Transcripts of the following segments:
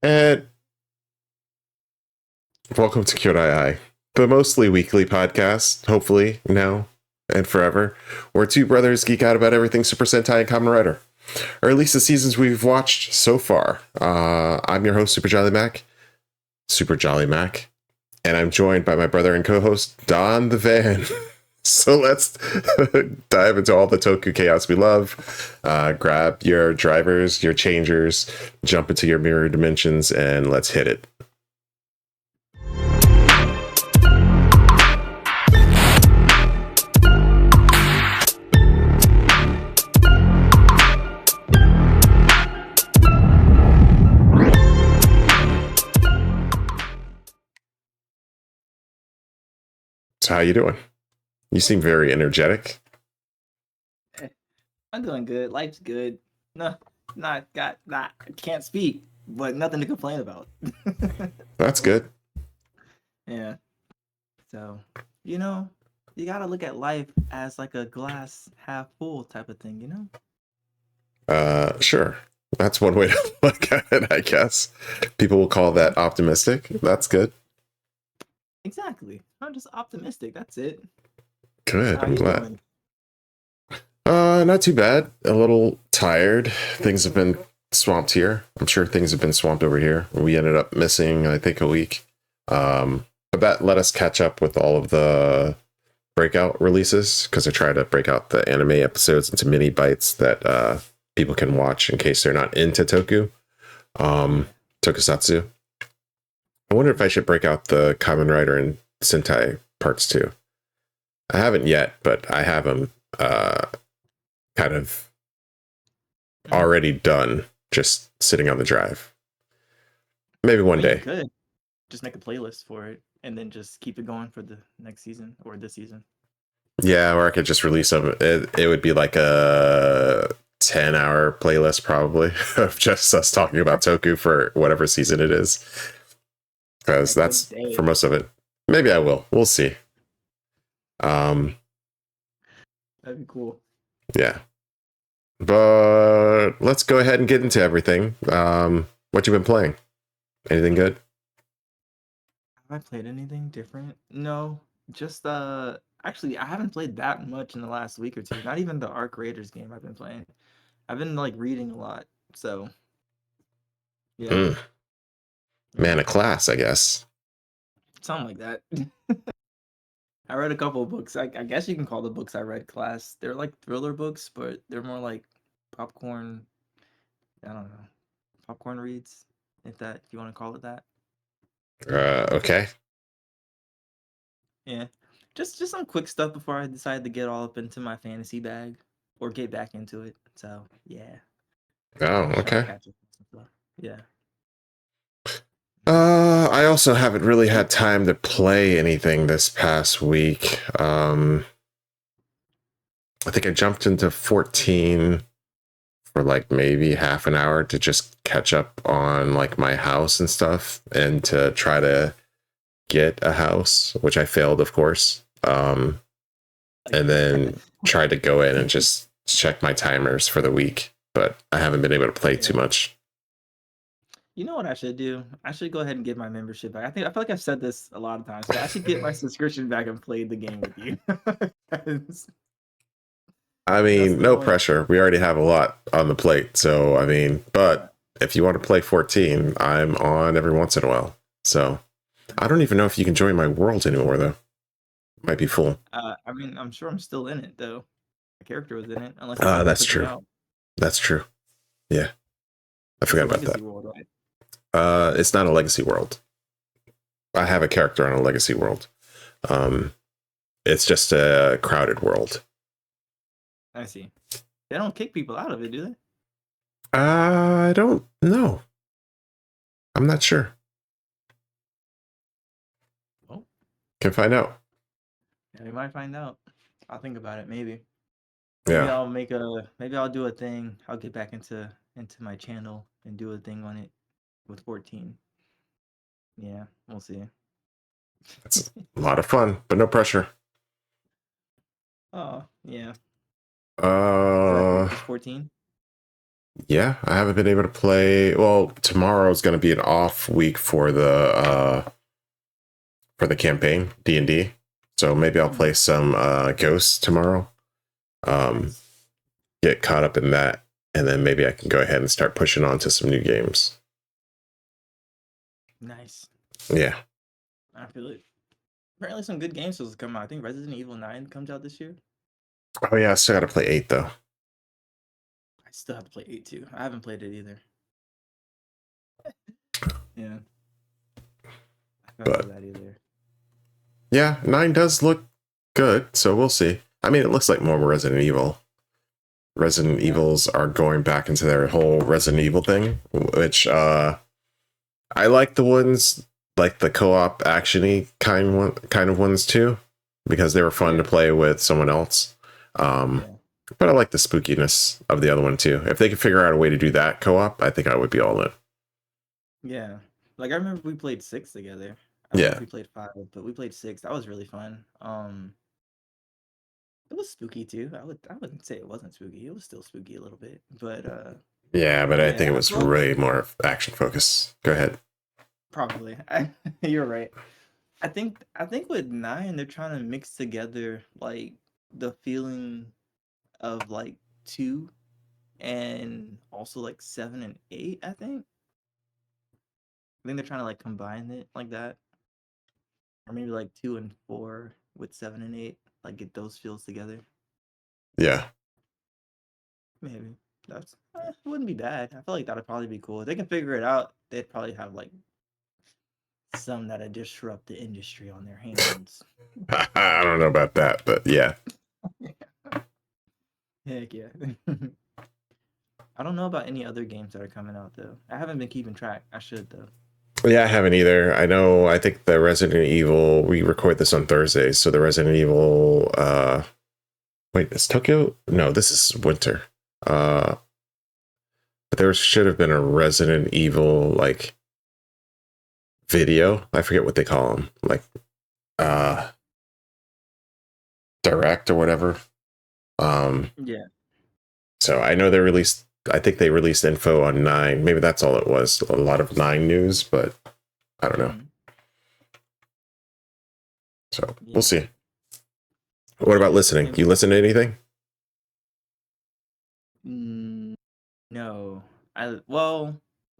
And welcome to Kyoudai Ai, the mostly weekly podcast, hopefully now and forever, where two brothers geek out about everything Super Sentai and Kamen Rider, or at least the seasons we've watched so far. I'm your host, Superjollymac, and I'm joined by my brother and co-host, DonTheVan. So let's dive into all the Toku chaos we love. Grab your drivers, your changers, jump into your mirror dimensions, and let's hit it. So how you doing? You seem very energetic. I'm doing good. Life's good. No, can't speak, but nothing to complain about. That's good. Yeah. So, you gotta look at life as like a glass half full type of thing, Sure. That's one way to look at it, I guess. People will call that optimistic. That's good. Exactly. I'm just optimistic. That's it. Good. I'm glad. Doing? Not too bad. A little tired. Things have been swamped here. I'm sure things have been swamped over here. We ended up missing, I think, a week. But that let us catch up with all of the breakout releases, because I try to break out the anime episodes into mini bites that people can watch in case they're not into tokusatsu. I wonder if I should break out the Kamen Rider and Sentai parts too. I haven't yet, but I have them kind of already done, just sitting on the drive. Maybe one day. You could just make a playlist for it and then just keep it going for the next season or this season. Yeah, or I could just release them. It would be like a 10-hour playlist probably of just us talking about Toku for whatever season it is. Because that's for most of it. Maybe I will. We'll see. That'd be cool. Yeah. But let's go ahead and get into everything. What you been playing? Anything good? Have I played anything different? No. Just actually I haven't played that much in the last week or two. Not even the Arc Raiders game I've been playing. I've been like reading a lot. So yeah. Man of class, I guess. Something like that. I read a couple of books. I guess you can call the books I read class. They're like thriller books, but they're more like popcorn. I don't know, popcorn reads, if you want to call it that. Okay. Yeah, just some quick stuff before I decide to get all up into my fantasy bag or get back into it. So yeah. Oh, okay. Yeah. I also haven't really had time to play anything this past week. I think I jumped into 14 for like maybe half an hour to just catch up on like my house and stuff, and to try to get a house, which I failed, of course. And then tried to go in and just check my timers for the week, but I haven't been able to play too much. You know what I should do? I should go ahead and get my membership back. I feel like I've said this a lot of times, but I should get my subscription back and play the game with you. I mean, no pressure. We already have a lot on the plate. So, I mean, but if you want to play 14, I'm on every once in a while. So, I don't even know if you can join my world anymore, though. Might be full. I mean, I'm sure I'm still in it, though. My character was in it. Unless that's true. That's true. Yeah. I forgot about that. World, right? It's not a legacy world. I have a character on a legacy world. It's just a crowded world. I see. They don't kick people out of it, do they? I don't know. I'm not sure. Well, can find out. Yeah, we might find out. I'll think about it. Maybe. Yeah. Maybe I'll do a thing. I'll get back into my channel and do a thing on it with 14. Yeah, we'll see. It's a lot of fun, but no pressure. Oh, yeah. 14? Yeah, I haven't been able to play. Well, tomorrow's going to be an off week for the campaign D&D. So maybe I'll play some Ghosts tomorrow. Nice. Get caught up in that, and then maybe I can go ahead and start pushing on to some new games. Nice. Yeah. I feel it. Apparently some good games supposed to come out. I think Resident Evil 9 comes out this year. Oh yeah, I still got to play 8 though. I still have to play 8 too. I haven't played it either. Yeah. I haven't But played that either. yeah, 9 does look good, so we'll see. I mean, it looks like more Resident Evil. Resident Evils are going back into their whole Resident Evil thing, which I like the ones like the co-op actiony kind of ones too, because they were fun to play with someone else. But I like the spookiness of the other one too. If they could figure out a way to do that co-op, I think I would be all in. Yeah. Like I remember we played 6 together. I don't know if we played 5, but we played 6. That was really fun. It was spooky too. I wouldn't say it wasn't spooky. It was still spooky a little bit. But yeah, but I think it was way more action focused. Go ahead. Probably. You're right. I think with 9 they're trying to mix together like the feeling of like 2 and also like 7 and 8, I think. I think they're trying to like combine it like that. Or maybe like 2 and 4 with 7 and 8, like get those feels together. Yeah. Maybe. That's it wouldn't be bad. I feel like that'd probably be cool. If they can figure it out, they'd probably have like some that'd disrupt the industry on their hands. I don't know about that, but yeah. Heck yeah. I don't know about any other games that are coming out though. I haven't been keeping track. I should though. Yeah, I haven't either. I think the Resident Evil, we record this on Thursdays, so the Resident Evil wait, is Tokyo? No, this is winter. But there should have been a Resident Evil like video. I forget what they call them. Like direct or whatever. Yeah. So I know I think they released info on 9. Maybe that's all it was. A lot of 9 news, but I don't know. So we'll see. What about listening? You listen to anything? No.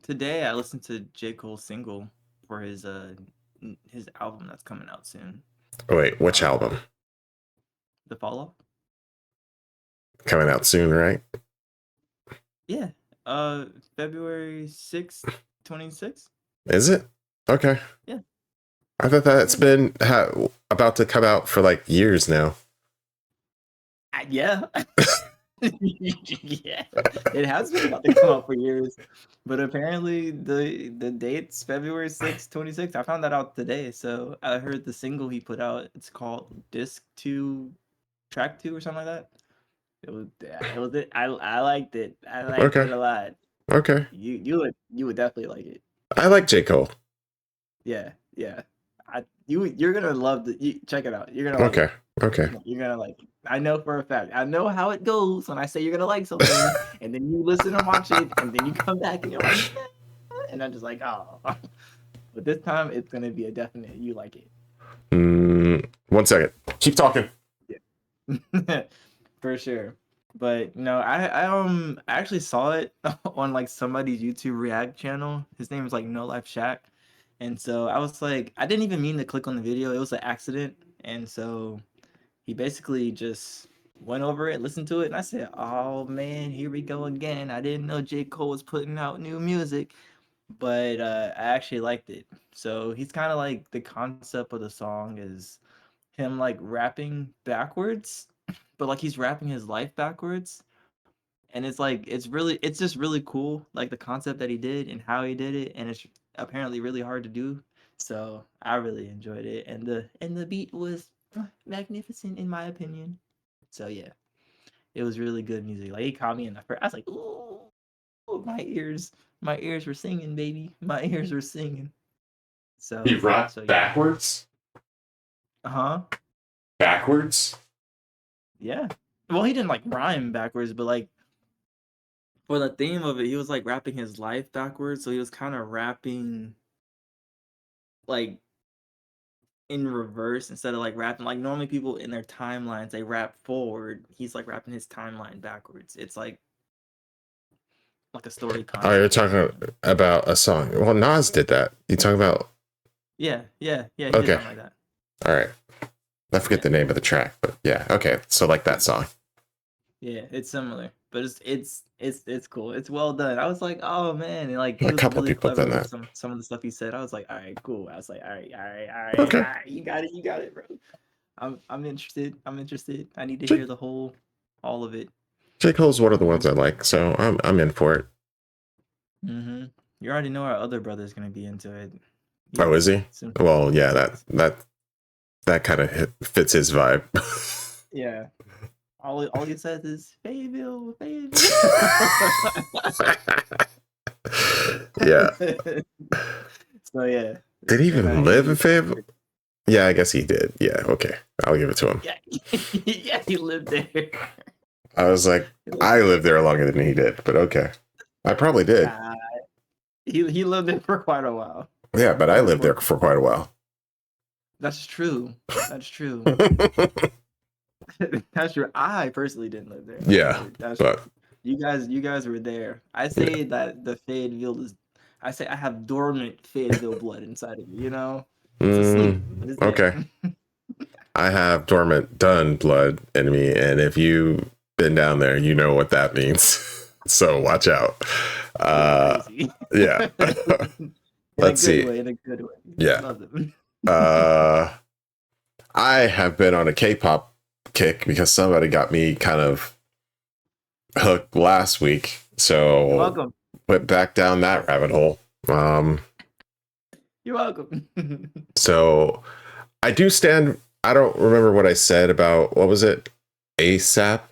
Today I listened to J. Cole's single for his album that's coming out soon. Oh, wait, which album? The Fall Off? Coming out soon, right? Yeah. February 6th, 26th. Is it? Okay. Yeah. I thought that's been about to come out for like years now. Yeah. Yeah. It has been about to come out for years. But apparently the date's February 6th, 26th. I found that out today. So I heard the single he put out. It's called Disc 2, Track 2 or something like that. It was it. I liked it. I liked it a lot. Okay. You would definitely like it. I like J. Cole. Yeah. You're gonna love check it out. You're gonna like it. Okay. You're gonna like it. I know for a fact. I know how it goes when I say you're gonna like something, and then you listen and watch it, and then you come back and you're like, and I'm just like, oh. But this time it's gonna be a definite. You like it. 1 second. Keep talking. Yeah. For sure. But I actually saw it on like somebody's YouTube React channel. His name is like No Life Shack. And so I was like, I didn't even mean to click on the video. It was an accident. And so he basically just went over it, listened to it, and I said, oh man, here we go again. I didn't know J. Cole was putting out new music, but I actually liked it. So he's kind of like the concept of the song is him like rapping backwards, but like he's rapping his life backwards. And it's like it's just really cool, like the concept that he did and how he did it, and it's apparently really hard to do. So I really enjoyed it, and the beat was magnificent in my opinion. So yeah, it was really good music. Like he caught me in the first. I was like, ooh, my ears were singing, baby. My ears were singing. So he rapped backwards. Backwards. Yeah. Well, he didn't like rhyme backwards, but like for the theme of it, he was like rapping his life backwards, so he was kind of rapping like in reverse instead of like rapping like normally people in their timelines they rap forward. He's like rapping his timeline backwards. It's like a story Oh, you're concept. talking about a song. Well, Nas did that. You talking about? Yeah. He did Okay. something like that. All right. I forget the name of the track, but yeah. Okay. So like that song. Yeah, it's similar, but it's cool. It's well done. I was like, oh man, and like he A was couple really people have clever done with that. some of the stuff he said. I was like, all right, cool. I was like, all right, Okay. all right, you got it, bro. I'm interested. I need to J. hear the whole, all of it. J. Cole's one of the ones I like, so I'm in for it. Mm-hmm. You already know our other brother's gonna be into it. Oh, is he? Well, yeah. That kind of fits his vibe. Yeah. All he says is Fayetteville. Yeah. So yeah. Did he even live in Fayetteville? Fayetteville? Yeah, I guess he did. Yeah, okay. I'll give it to him. Yeah, yeah, he lived there. I was like, I lived there longer than he did, but okay. I probably did. He lived there for quite a while. Yeah, but I lived there for quite a while. That's true. That's true. That's true. I personally didn't live there. Yeah, but you guys were there. I say that the Fayetteville is. I say I have dormant Fayetteville blood inside of me. You know, it's asleep. But it's okay. I have dormant Dun blood in me, and if you've been down there, you know what that means. So watch out. Yeah. Let's see. In a good way. Yeah. I have been on a K-pop kick because somebody got me kind of hooked last week, so you're welcome. Went back down that rabbit hole. You're welcome. So I do stand. I don't remember what I said about what was it, ASAP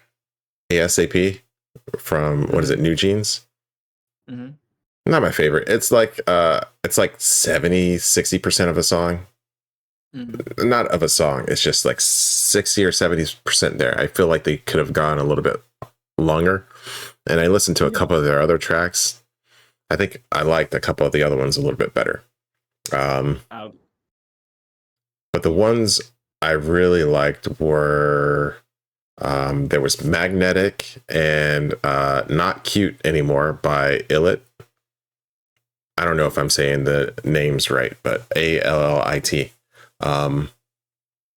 from what is it, New Jeans. Mm-hmm. Not my favorite. It's like 70-60% of a song. Mm-hmm. Not of a song. It's just like 60 or 70% there. I feel like they could have gone a little bit longer. And I listened to a couple of their other tracks. I think I liked a couple of the other ones a little bit better. But the ones I really liked were there was Magnetic and Not Cute Anymore by Illit. I don't know if I'm saying the names right, but ALLIT.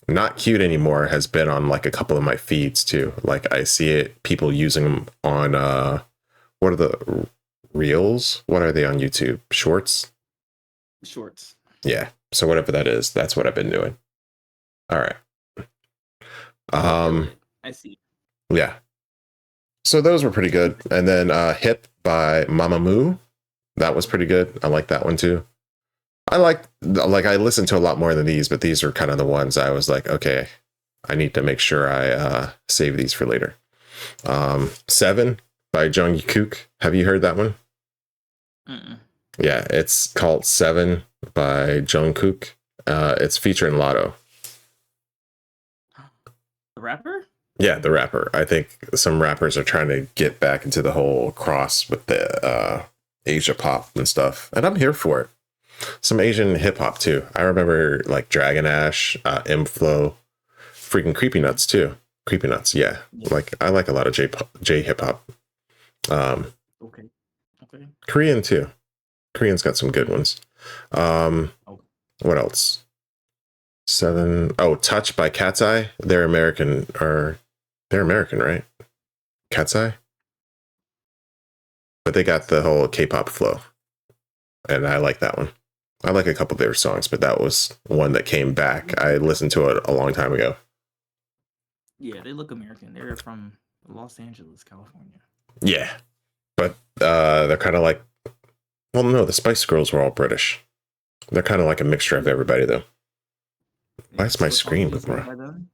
Not Cute Anymore has been on like a couple of my feeds too. Like I see it, people using them on what are the reels? What are they on YouTube? Shorts? Yeah. So whatever that is, that's what I've been doing. All right. I see. Yeah. So those were pretty good. And then Hip by Mamamoo. That was pretty good. I like that one too. I listened to a lot more than these, but these are kind of the ones I was like, okay, I need to make sure I save these for later. 7 by Jungkook. Have you heard that one? Mm-mm. Yeah, it's called 7 by Jungkook. It's featuring Lotto. The rapper? Yeah, the rapper. I think some rappers are trying to get back into the whole cross with the Asia pop and stuff, and I'm here for it. Some Asian hip hop too. I remember like Dragon Ash, M-Flow, freaking Creepy Nuts too. Creepy Nuts, yeah. Like I like a lot of J hip hop. Okay. Korean too. Korean's got some good ones. What else? 7. Oh, Touch by Cat's Eye. They're American, right? Cat's Eye. But they got the whole K-pop flow, and I like that one. I like a couple of their songs, but that was one that came back. I listened to it a long time ago. Yeah, they look American. They're from Los Angeles, California. Yeah, but they're kind of like, well, no, the Spice Girls were all British. They're kind of like a mixture of everybody, though. Why is my screen moving?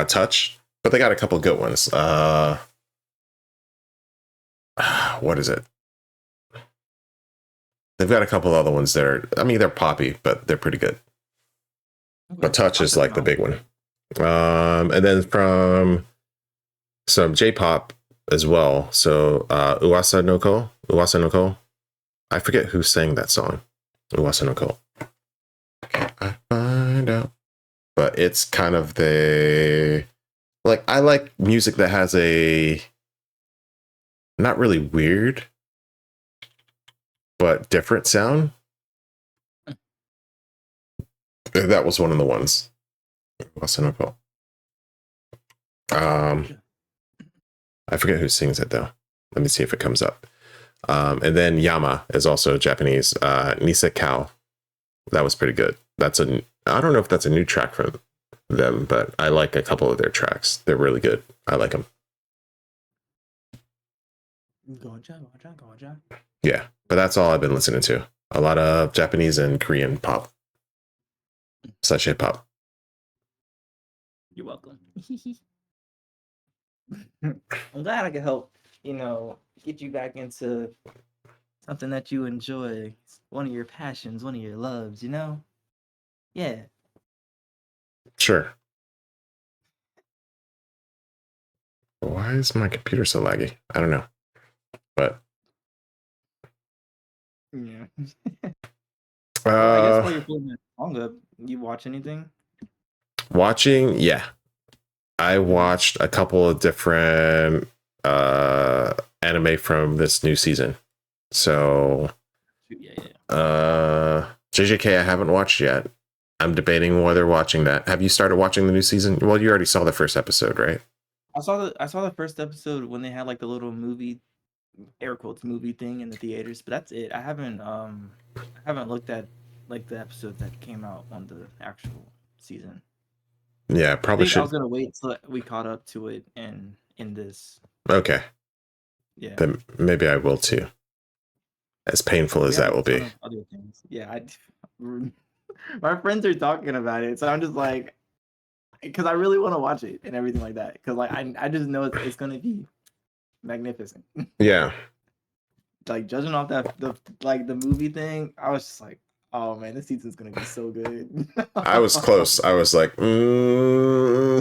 Touch, but they got a couple of good ones. What is it? They've got a couple other ones there. I mean, they're poppy, but they're pretty good. Okay. But Touch is like the big one. And then from some J-pop, as well. So Uwasa no Ko. I forget who sang that song. Uwasa no Ko. Okay, I find out. But it's kind of I like music that has a not really weird, but different sound. That was one of the ones. Uwasa no Ko. I forget who sings it though. Let me see if it comes up. And then Yama is also Japanese. Nisa Kao. That was pretty good. I don't know if that's a new track from them, but I like a couple of their tracks. They're really good. I like them. Yeah, but that's all I've been listening to. A lot of Japanese and Korean pop. Sachet pop. You're welcome. I'm glad I could help, get you back into something that you enjoy. One of your passions, one of your loves, Yeah. Sure. Why is my computer so laggy? I don't know. But yeah. I guess while you're pulling that song up, you watch anything? Watching, yeah. I watched a couple of different anime from this new season. So JJK I haven't watched yet. I'm debating whether watching that. Have you started watching the new season? Well, you already saw the first episode, right? I saw the first episode when they had like the little movie, air quotes, movie thing in the theaters, but that's it. I haven't looked at like the episode that came out on the actual season. Yeah, probably should. I was gonna wait till we caught up to it in this. Okay. Yeah. Then maybe I will too. As painful as that will be. Other things. Yeah, my friends are talking about it, so I'm just like, because I really want to watch it and everything like that. Because like I just know it's gonna be magnificent. Yeah. Like judging off the movie thing, I was just like, oh man, this season's gonna be so good. I was close. I was like,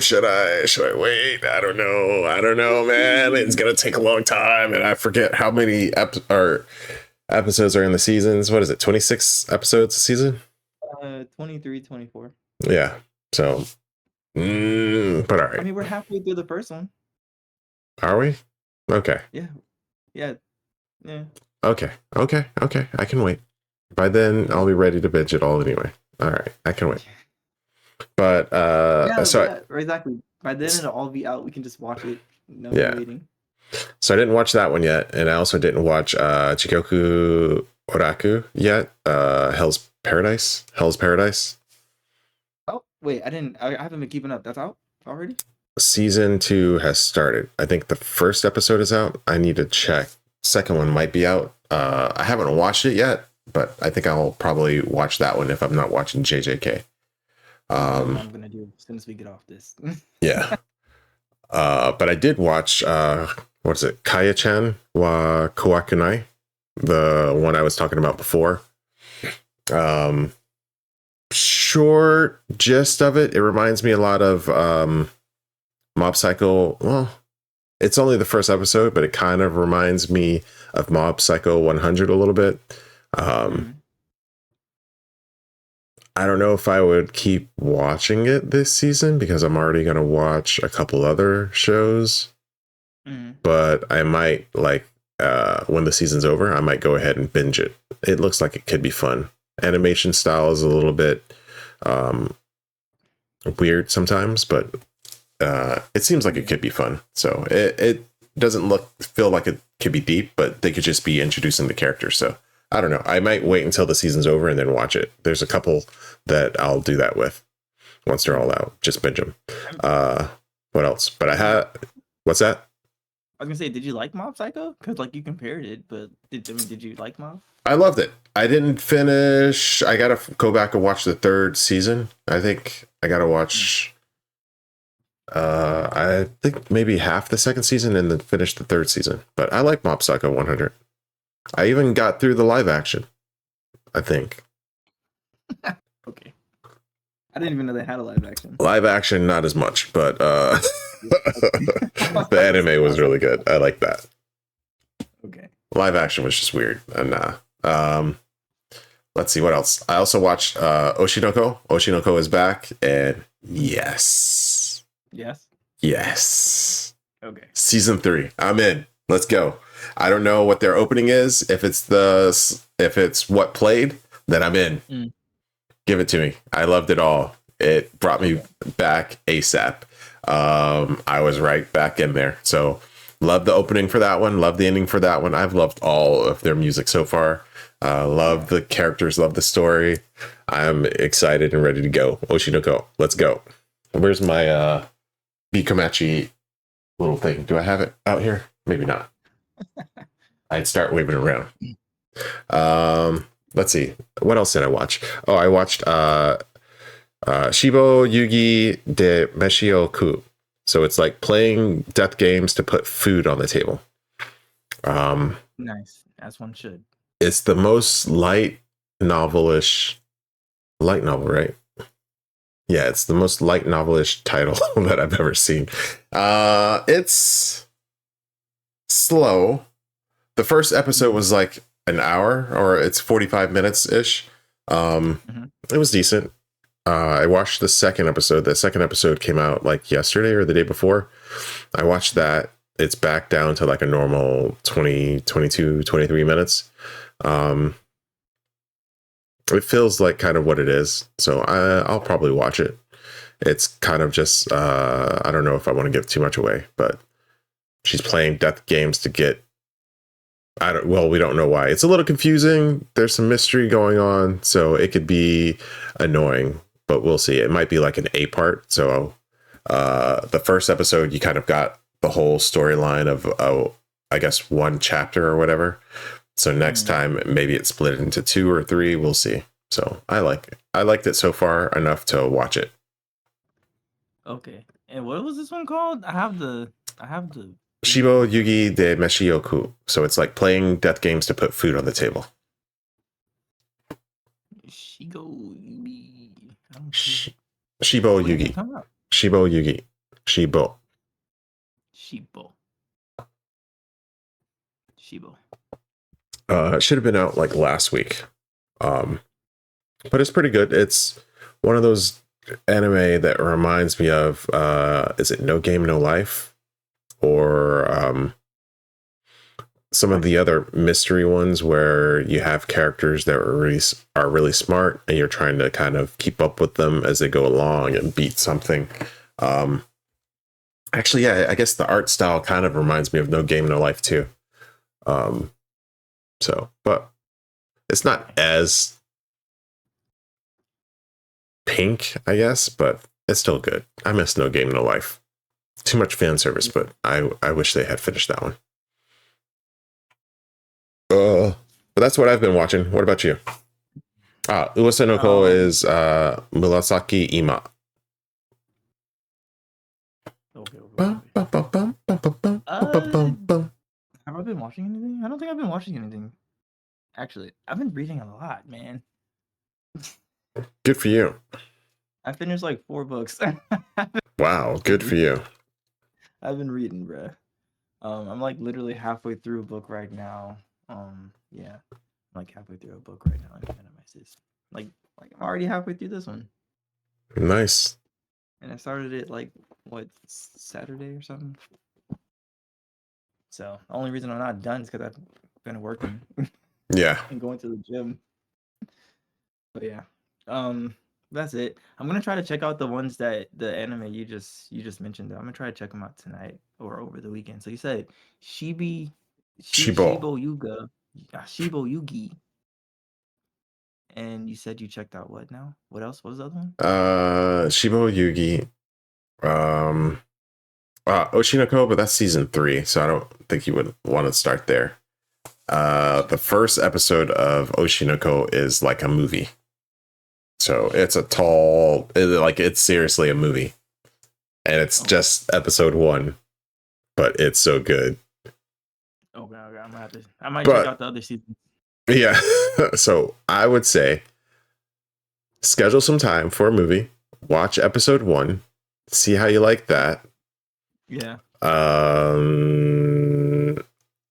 should I wait? I don't know, man. It's gonna take a long time, and I forget how many episodes are in the seasons. What is it? 26 episodes a season? 23, 24. Yeah. So, but all right. I mean, we're halfway through the first one. Are we? Okay. Yeah. Okay. I can wait. By then, I'll be ready to binge it all anyway. All right, I can wait. But exactly. By then, it'll all be out. We can just watch it. No waiting. So I didn't watch that one yet, and I also didn't watch Chikoku Oraku yet. Hell's Paradise. Oh wait, I haven't been keeping up. That's out already. Season 2 has started. I think the first episode is out. I need to check. Second one might be out. I haven't watched it yet, but I think I'll probably watch that one if I'm not watching JJK. I'm gonna do as soon as we get off this. Yeah. But I did watch what is it? Kaya-chan wa Kawakunai, the one I was talking about before. Short gist of it. It reminds me a lot of Mob Psycho. Well, it's only the first episode, but it kind of reminds me of Mob Psycho 100 a little bit. I don't know if I would keep watching it this season because I'm already going to watch a couple other shows. But I might, when the season's over, I might go ahead and binge it. It looks like it could be fun. Animation style is a little bit weird sometimes, but it seems like it could be fun. So it doesn't feel like it could be deep, but they could just be introducing the characters. So I don't know. I might wait until the season's over and then watch it. There's a couple that I'll do that with once they're all out. Just binge them. What else? But what's that? I was gonna say, did you like Mob Psycho? Because you compared it, but did you like Mob? I loved it. I didn't finish. I gotta go back and watch the third season. I think I gotta watch. I think maybe half the second season and then finish the third season. But I like Mob Psycho 100. I even got through the live action, I think. Okay. I didn't even know they had a live action. Live action, not as much, but the That's anime was really good. I like that. okay. Live action was just weird. And let's see what else. I also watched Oshinoko. Oshinoko is back, and yes. Okay. Season 3. I'm in. Let's go. I don't know what their opening is. If it's what played, then I'm in. Give it to me. I loved it all. It brought me back ASAP. I was right back in there. So love the opening for that one. Love the ending for that one. I've loved all of their music so far. Love the characters. Love the story. I'm excited and ready to go. Oshinoko. Let's go. Where's my Bikomachi little thing? Do I have it out here? Maybe not. I'd start waving around. Let's see. What else did I watch? Oh, I watched Shibo Yugi de Meshioku. So it's like playing death games to put food on the table. Nice, as one should. It's the most light novel, right? Yeah, it's the most light novelish title that I've ever seen. It's slow. The first episode was like an hour, or it's 45 minutes ish. It was decent. I watched the second episode. The second episode came out like yesterday or the day before. I watched that. It's back down to like a normal 20, 22, 23 minutes. It feels like kind of what it is. So I'll probably watch it. It's kind of just, I don't know if I want to give too much away, but she's playing death games to get, we don't know why. It's a little confusing. There's some mystery going on, so it could be annoying, but we'll see. It might be like an 8-part. So the first episode, you kind of got the whole storyline of, I guess, one chapter or whatever. So next time, maybe it's split into 2 or 3. We'll see. So I liked it so far enough to watch it. Okay. And what was this one called? I have the Shibo Yugi de Meshioku. So it's like playing death games to put food on the table. Shibo Yugi. Shibo Yugi. Shibo Yugi. Shibo. It should have been out like last week. But it's pretty good. It's one of those anime that reminds me of is it No Game No Life, or some of the other mystery ones where you have characters that are really smart and you're trying to kind of keep up with them as they go along and beat something. Actually, yeah, I guess the art style kind of reminds me of No Game No Life too. So, but it's not as pink, I guess, but it's still good. I miss No Game No Life. Too much fan service, but I wish they had finished that one. But that's what I've been watching. What about you? Uwase no Ko is Murasaki Ima. Have I been watching anything? I don't think I've been watching anything. Actually, I've been reading a lot, man. Good for you. I finished like 4 books. Wow, good for you. I've been reading, bruh. I'm like literally halfway through a book right now. Yeah, I'm like halfway through a book right now. Like I'm already halfway through this one. Nice. And I started it like Saturday or something. So the only reason I'm not done is because I've been working. Yeah. And going to the gym. But yeah, that's it. I'm gonna try to check out the ones that the anime you just mentioned. I'm gonna try to check them out tonight or over the weekend. So you said Shibo Yugi, and you said you checked out what now? What else? What was the other one? Shibo Yugi, Oshinoko, but that's season 3, so I don't think you would want to start there. The first episode of Oshinoko is like a movie. So it's it's seriously a movie. And it's just episode 1. But it's so good. Okay. I might check out the other seasons. Yeah. So I would say schedule some time for a movie watch episode 1, see how you like that. Yeah.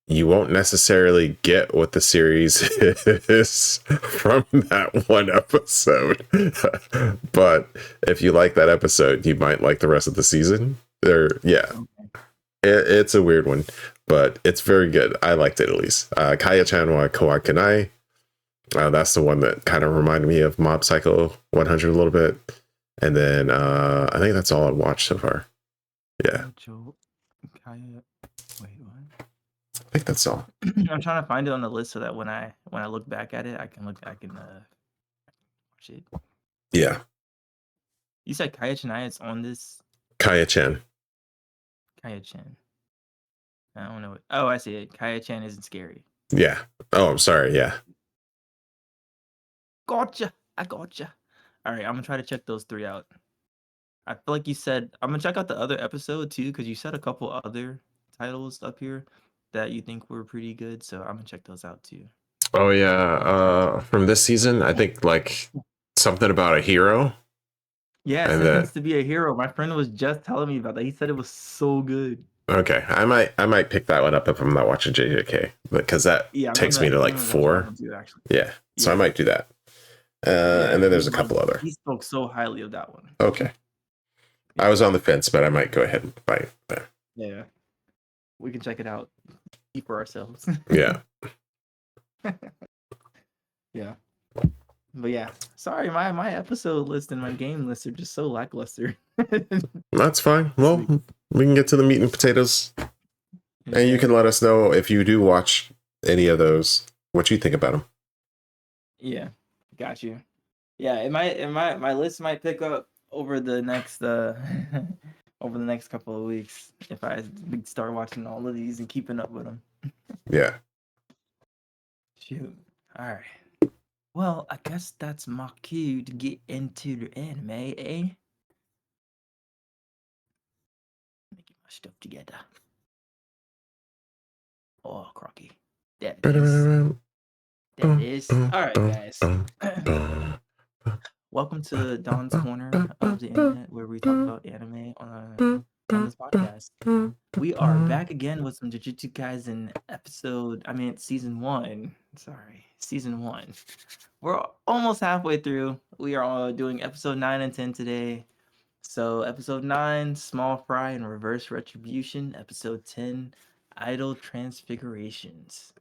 You won't necessarily get what the series is from that one episode. But if you like that episode, you might like the rest of the season. It's a weird one, but it's very good. I liked it at least. Kaya-chan wa Kawakanai. That's the one that kind of reminded me of Mob Psycho 100 a little bit. And then I think that's all I've watched so far. Yeah. Wait, what? I think that's all. I'm trying to find it on the list so that when I look back at it, I can watch it. Yeah. You said Kaya-chan is on this? Kaya-chan. Kaya-chan. I don't know. Oh, I see it. Kaya-chan isn't scary. Yeah. Oh, I'm sorry. Yeah. Gotcha. I gotcha. All right, I'm gonna try to check those 3 out. I feel like you said I'm gonna check out the other episode too, because you said a couple other titles up here that you think were pretty good. So I'm gonna check those out too. Oh yeah. From this season, I think like something about a hero. Yeah, it needs to be a hero. My friend was just telling me about that. He said it was so good. Okay, I might pick that one up if I'm not watching JJK, because that takes me to like 4. Yeah, so I might do that. And then there's a couple other. He spoke so highly of that one. Okay. I was on the fence, but I might go ahead and buy it there. Yeah. We can check it out for ourselves. Yeah. Yeah. But yeah, sorry, my episode list and my game list are just so lackluster. That's fine. Well, we can get to the meat and potatoes. Yeah. And you can let us know if you do watch any of those, what you think about them. Yeah, got you. Yeah, my list might pick up over the next over the next couple of weeks if I start watching all of these and keeping up with them. Yeah. Shoot. All right. Well, I guess that's my cue to get into the anime, eh? Let me get my stuff together. Oh, crocky. There it is. There it is. All right, guys. Welcome to Don's Corner of the Internet, where we talk about anime on this podcast. We are back again with some Jujutsu Kaisen season 1. Sorry, season 1. We're almost halfway through. We are doing episode 9 and 10 today. So episode 9, Small Fry and Reverse Retribution. Episode 10, Idol Transfigurations.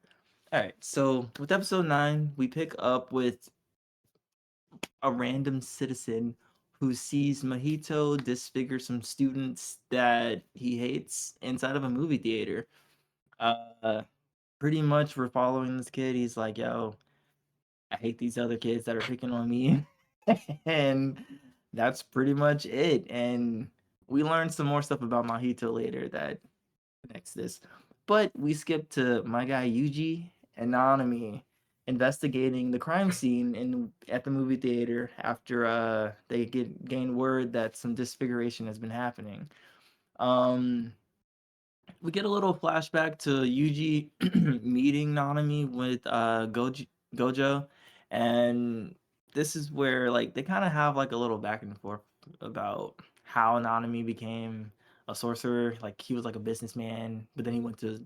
All right, so with episode 9, we pick up with a random citizen who sees Mahito disfigure some students that he hates inside of a movie theater. Pretty much we're following this kid. He's like, yo, I hate these other kids that are picking on me. And that's pretty much it. And we learned some more stuff about Mahito later that connects this. But we skip to my guy Yuji and Nanami investigating the crime scene at the movie theater after they gain word that some disfiguration has been happening. We get a little flashback to Yuji meeting Nanami with Gojo, and this is where like they kind of have like a little back and forth about how Nanami became a sorcerer. Like he was like a businessman, but then he went to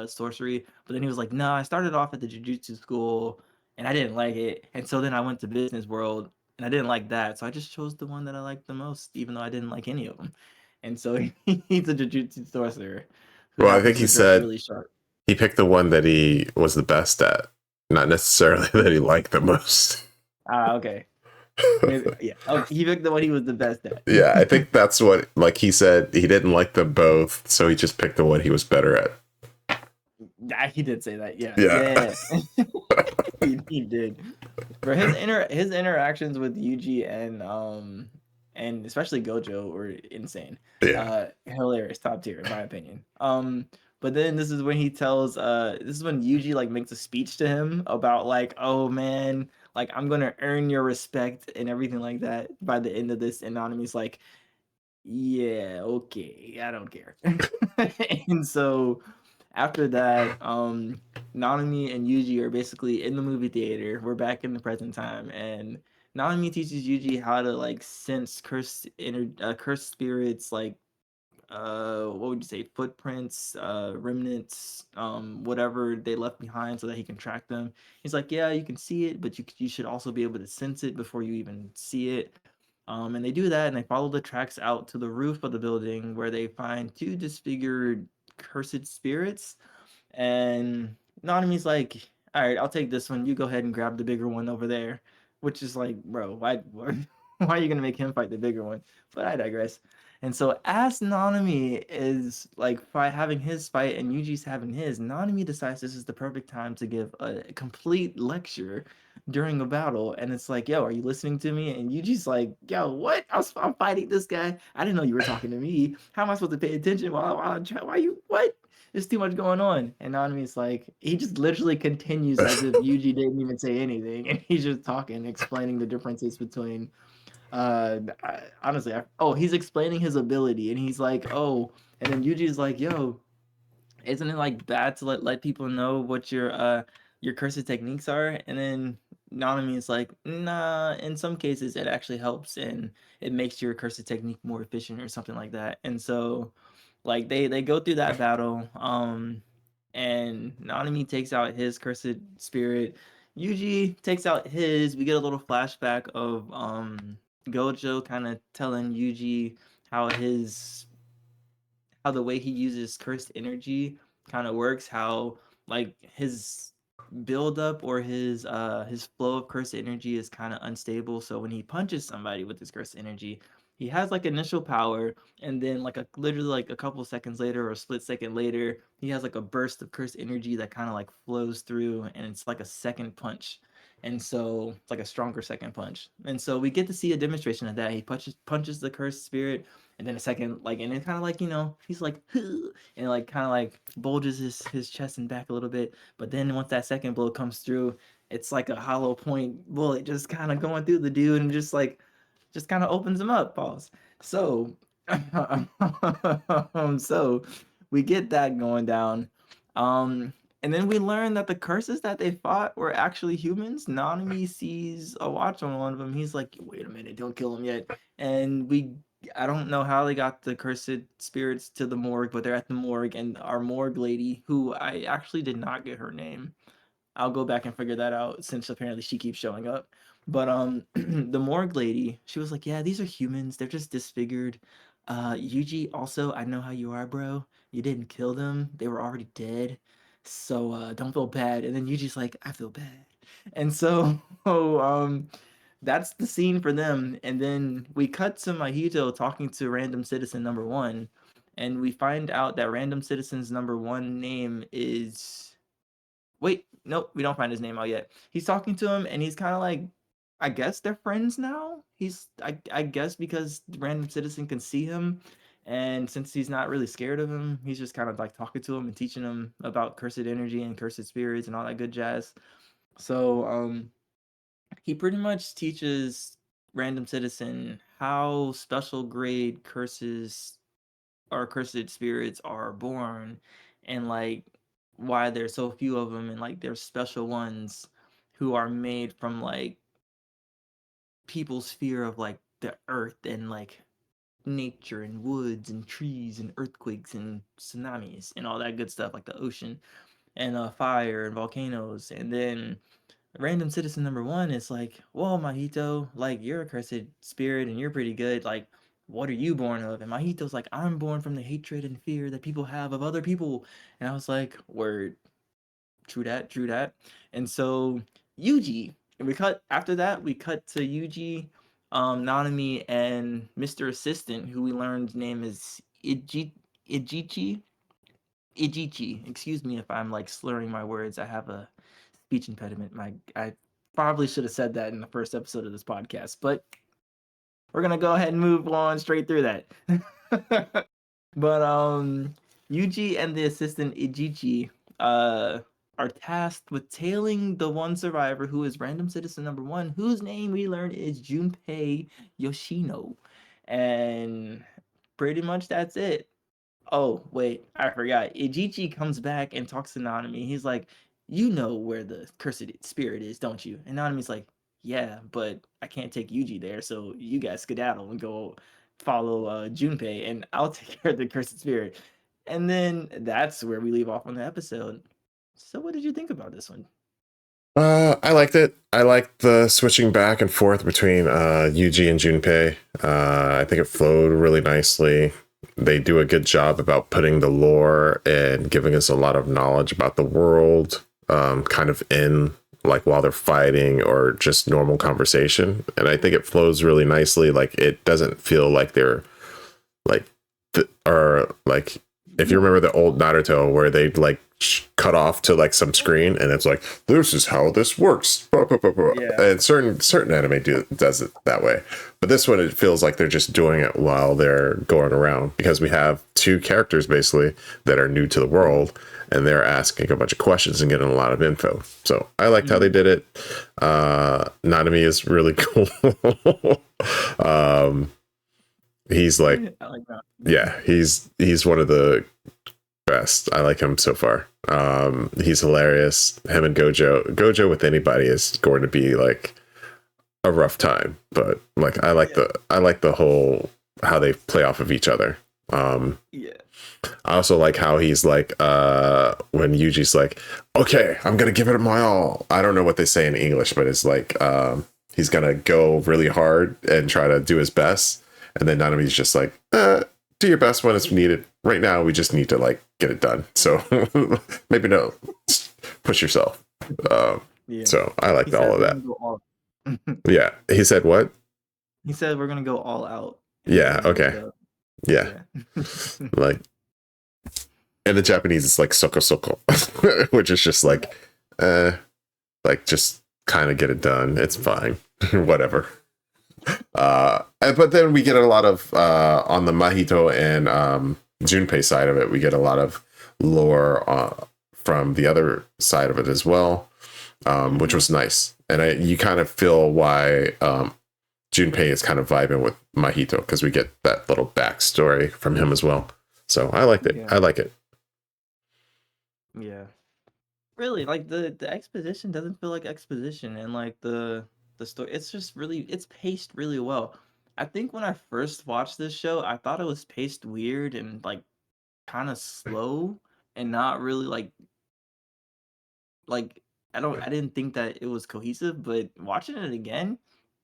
sorcery. But then he was like, no, I started off at the Jujutsu school and I didn't like it, and so then I went to business world and I didn't like that, so I just chose the one that I liked the most, even though I didn't like any of them. And so he's a Jujutsu sorcerer. Well, I think he said really he picked the one that he was the best at, not necessarily that he liked the most. Okay. Maybe, yeah. Oh, he picked the one he was the best at. Yeah, I think that's what, like he said, he didn't like them both, so he just picked the one he was better at. He did say that, yeah. Yeah. he did. For his interactions with Yuji and especially Gojo were insane. Yeah. Hilarious, top tier in my opinion. But then this is when he tells this is when Yuji like makes a speech to him about like, oh man, like I'm gonna earn your respect and everything like that by the end of this, and Nanami's like, yeah, okay, I don't care. And so after that, Nanami and Yuji are basically in the movie theater. We're back in the present time, and Nanami teaches Yuji how to like sense cursed spirits, like what would you say, footprints, remnants, whatever they left behind, so that he can track them. He's like, yeah, you can see it, but you should also be able to sense it before you even see it. And they do that, and they follow the tracks out to the roof of the building, where they find two disfigured cursed spirits. And Nanami's like, all right, I'll take this one. You go ahead and grab the bigger one over there. Which is like, bro, why why are you gonna make him fight the bigger one? But I digress. And so as Nanami is like having his fight and Yuji's having his, Nanami decides this is the perfect time to give a complete lecture during a battle. And it's like, yo, are you listening to me? And Yuji's like, yo, what? I'm fighting this guy. I didn't know you were talking to me. How am I supposed to pay attention while I'm trying? Why you what? There's too much going on. And Nanami's like, he just literally continues as if Yuji didn't even say anything. And he's just talking, explaining the differences between honestly, he's explaining his ability, and he's like, oh, and then Yuji's like, yo, isn't it like bad to let people know what your cursed techniques are? And then Nanami is like, nah, in some cases it actually helps, and it makes your cursed technique more efficient or something like that. And so like they go through that battle, and Nanami takes out his cursed spirit. Yuji takes out his. We get a little flashback of Gojo kind of telling Yuji how how the way he uses cursed energy kind of works, how like his buildup or his flow of cursed energy is kind of unstable. So when he punches somebody with his cursed energy, he has like initial power, and then like literally like a couple seconds later or a split second later, he has like a burst of cursed energy that kind of like flows through, and it's like a second punch. And so it's like a stronger second punch. And so we get to see a demonstration of that. He punches the cursed spirit, and then a second, like, and then kind of like, he's like, and like kind of like bulges his chest and back a little bit. But then once that second blow comes through, it's like a hollow point bullet just kind of going through the dude, and just kind of opens him up. Pause. So, so we get that going down. And then we learn that the curses that they fought were actually humans. Nanami sees a watch on one of them. He's like, wait a minute, don't kill him yet. And I don't know how they got the cursed spirits to the morgue, but they're at the morgue, and our morgue lady, who I actually did not get her name. I'll go back and figure that out, since apparently she keeps showing up. But the morgue lady, she was like, yeah, these are humans. They're just disfigured. Yuji, also, I know how you are, bro. You didn't kill them. They were already dead. So don't feel bad. And then Yuji's like, I feel bad. And so that's the scene for them. And then we cut to Mahito talking to random citizen number one, and we find out that random citizen's number one name is, wait, nope, we don't find his name out yet. He's talking to him, and he's kind of like, I guess they're friends now. I guess because random citizen can see him, and since he's not really scared of him, he's just kind of like talking to him and teaching him about cursed energy and cursed spirits and all that good jazz. So he pretty much teaches random citizen how special grade curses or cursed spirits are born, and like why there's so few of them, and like there's special ones who are made from like people's fear of like the earth and like nature and woods and trees and earthquakes and tsunamis and all that good stuff, like the ocean and fire and volcanoes. And then random citizen number one is like, well, Mahito, like you're a cursed spirit and you're pretty good. Like, what are you born of? And Mahito's like, I'm born from the hatred and fear that people have of other people. And I was like, word, true that, true that. And so Yuji, and we cut to Yuji, Nanami, and Mr. Assistant, who we learned name is Ijichi. Ijichi. Excuse me if I'm like slurring my words. I have a speech impediment. I probably should have said that in the first episode of this podcast, but we're gonna go ahead and move on straight through that. But Yuji and the assistant Ijichi are tasked with tailing the one survivor who is random citizen number one, whose name we learn is Junpei Yoshino. And pretty much that's it. Oh, wait, I forgot. Ijichi comes back and talks to Nanami. He's like, you know where the cursed spirit is, don't you? And Nanami's like, yeah, but I can't take Yuji there, so you guys skedaddle and go follow Junpei, and I'll take care of the cursed spirit. And then that's where we leave off on the episode. So what did you think about this one? I liked it. I liked the switching back and forth between Yuji and Junpei. I think it flowed really nicely. They do a good job about putting the lore and giving us a lot of knowledge about the world, kind of in like while they're fighting or just normal conversation. And I think it flows really nicely. Like it doesn't feel like they're like or like if you remember the old Naruto where they like cut off to like some screen and it's like this is how this works. Yeah. And certain anime does it that way, but this one it feels like they're just doing it while they're going around, because we have two characters basically that are new to the world and they're asking a bunch of questions and getting a lot of info. So I liked how they did it. Nanami is really cool. He's like, I like that. Yeah, he's one of the best. I like him so far. He's hilarious. Him and Gojo with anybody is going to be like a rough time, but like I like the whole how they play off of each other. Yeah. I also like how he's like when Yuji's like, okay, I'm gonna give it my all. I don't know what they say in English, but it's like he's gonna go really hard and try to do his best. And then Nanami's just like, do your best when it's needed. Right now, we just need to like get it done. So maybe no, push yourself. So I liked all of that. Yeah. He said what? He said we're gonna go all out. Yeah. Okay. Yeah. Like, in the Japanese, it's like soko soko, which is just like just kind of get it done. It's fine. Whatever. But then we get a lot of on the Mahito and Junpei side of it, we get a lot of lore from the other side of it as well, which was nice. And you kind of feel why Junpei is kind of vibing with Mahito, because we get that little backstory from him as well. So I liked it. Yeah. I like it. Yeah. Really, like the exposition doesn't feel like exposition, and like the story, it's just really, it's paced really well. I think when I first watched this show, I thought it was paced weird and like kind of slow and not really like I didn't think that it was cohesive, but watching it again,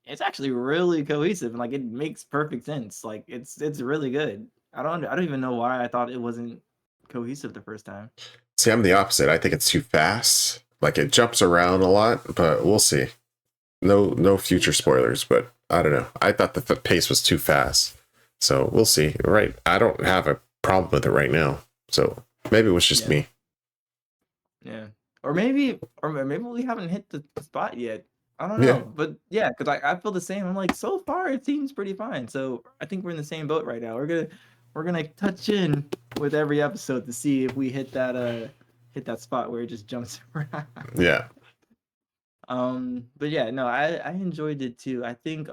it's actually really cohesive and like it makes perfect sense. Like it's really good. I don't even know why I thought it wasn't cohesive the first time. See, I'm the opposite. I think it's too fast. Like it jumps around a lot, but we'll see. No future spoilers, but I don't know. I thought that the pace was too fast. So we'll see. Right. I don't have a problem with it right now. So maybe it was just me. Yeah. Or maybe we haven't hit the spot yet. I don't know. Yeah. But yeah, because I feel the same. I'm like, so far it seems pretty fine. So I think we're in the same boat right now. We're gonna touch in with every episode to see if we hit that spot where it just jumps around. Yeah. But yeah, no, I enjoyed it too. I think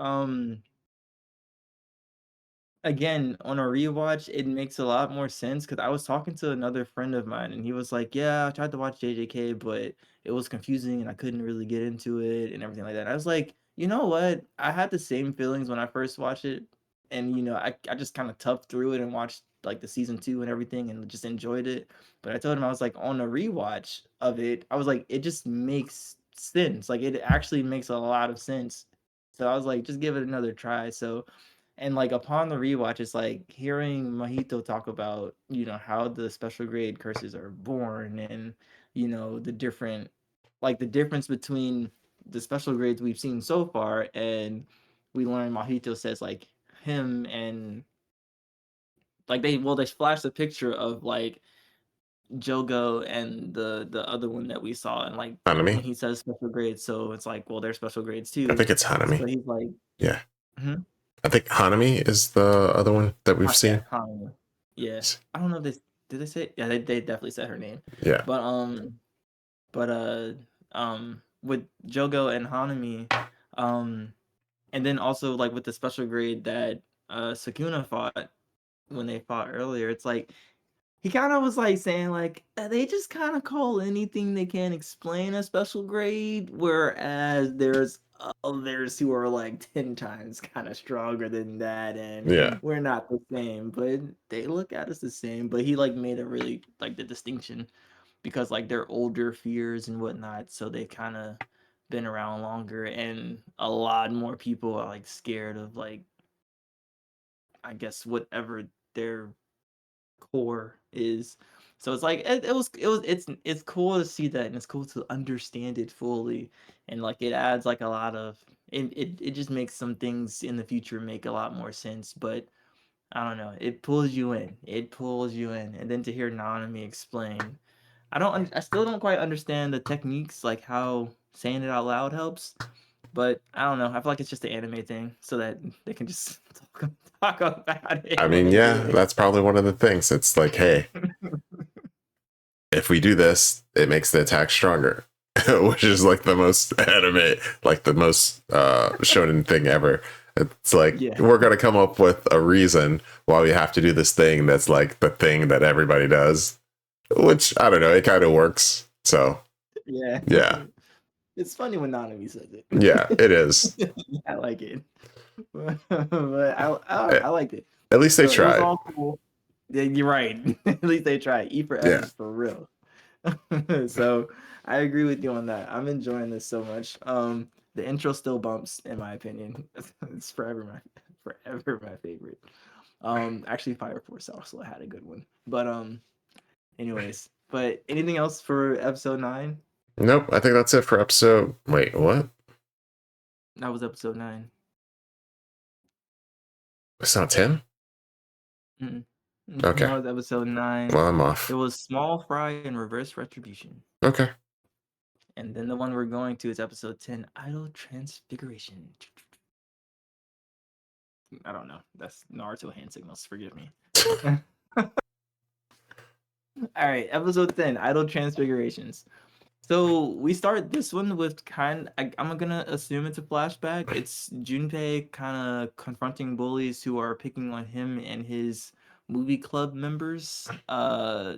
again, on a rewatch, it makes a lot more sense, because I was talking to another friend of mine and he was like, yeah, I tried to watch JJK, but it was confusing and I couldn't really get into it and everything like that. I was like, you know what? I had the same feelings when I first watched it, and I just kind of toughed through it and watched like the season 2 and everything and just enjoyed it. But I told him, I was like, on a rewatch of it, I was like, it just makes sense. Like it actually makes a lot of sense. So I was like, just give it another try. So, and like upon the rewatch, it's like hearing Mahito talk about, how the special grade curses are born, and the difference between the special grades we've seen so far, and we learn Mahito says like him and like they flashed a picture of like Jogo and the other one that we saw, and like Hanami? When he says special grades, so it's like, well, they're special grades too. I think it's Hanami. So he's like, yeah. I think Hanami is the other one that we've seen. Hanami. Yeah. I don't know if did they say, yeah, they definitely said her name. Yeah. But with Jogo and Hanami, and then also like with the special grade that Sakuna fought when they fought earlier, it's like he kind of was like saying like they just kind of call anything they can explain a special grade, whereas there's others who are like 10 times kind of stronger than that, and Yeah. we're not the same, but they look at us the same. But he like made a really like the distinction because like they're older fears and whatnot, so they kind of been around longer, and a lot more people are like scared of like I guess whatever their core is. So it's like it's cool to see that, and it's cool to understand it fully, and like it adds like a lot of it just makes some things in the future make a lot more sense. But I don't know, it pulls you in, and then to hear Nanami explain, I still don't quite understand the techniques, like how saying it out loud helps. But I don't know. I feel like it's just the anime thing, so that they can just talk about it I when mean, they do yeah, it. that's probably one of the things. It's like, hey, if we do this, it makes the attack stronger, which is like the most anime, like the most shonen thing ever. It's like Yeah, we're gonna come up with a reason why we have to do this thing that's like the thing that everybody does, which I don't know, it kind of works. So yeah. yeah, It's funny when Nanami says yeah, it is. it. I like it, but I At liked it. least they So it was tried. all cool. Yeah, you're right. At least they tried. E for Yeah. effort for real. So I agree with you on that. I'm enjoying this so much. The intro still bumps, in my opinion. It's forever my favorite. Actually, Fire Force also had a good one. But anyways, but anything else for episode 9? Nope. I think that's it for episode. Wait, what? That was episode 9. It's not 10? Mm-mm. Okay. That was episode 9. Well, I'm It off. was Small Fry and Reverse Retribution. Okay. And then the one we're going to is episode 10, Idol Transfiguration. I don't know. That's Naruto hand signals. Forgive me. All right, episode 10, Idol Transfigurations. So we start this one with I'm gonna assume it's a flashback. It's Junpei kind of confronting bullies who are picking on him and his movie club members,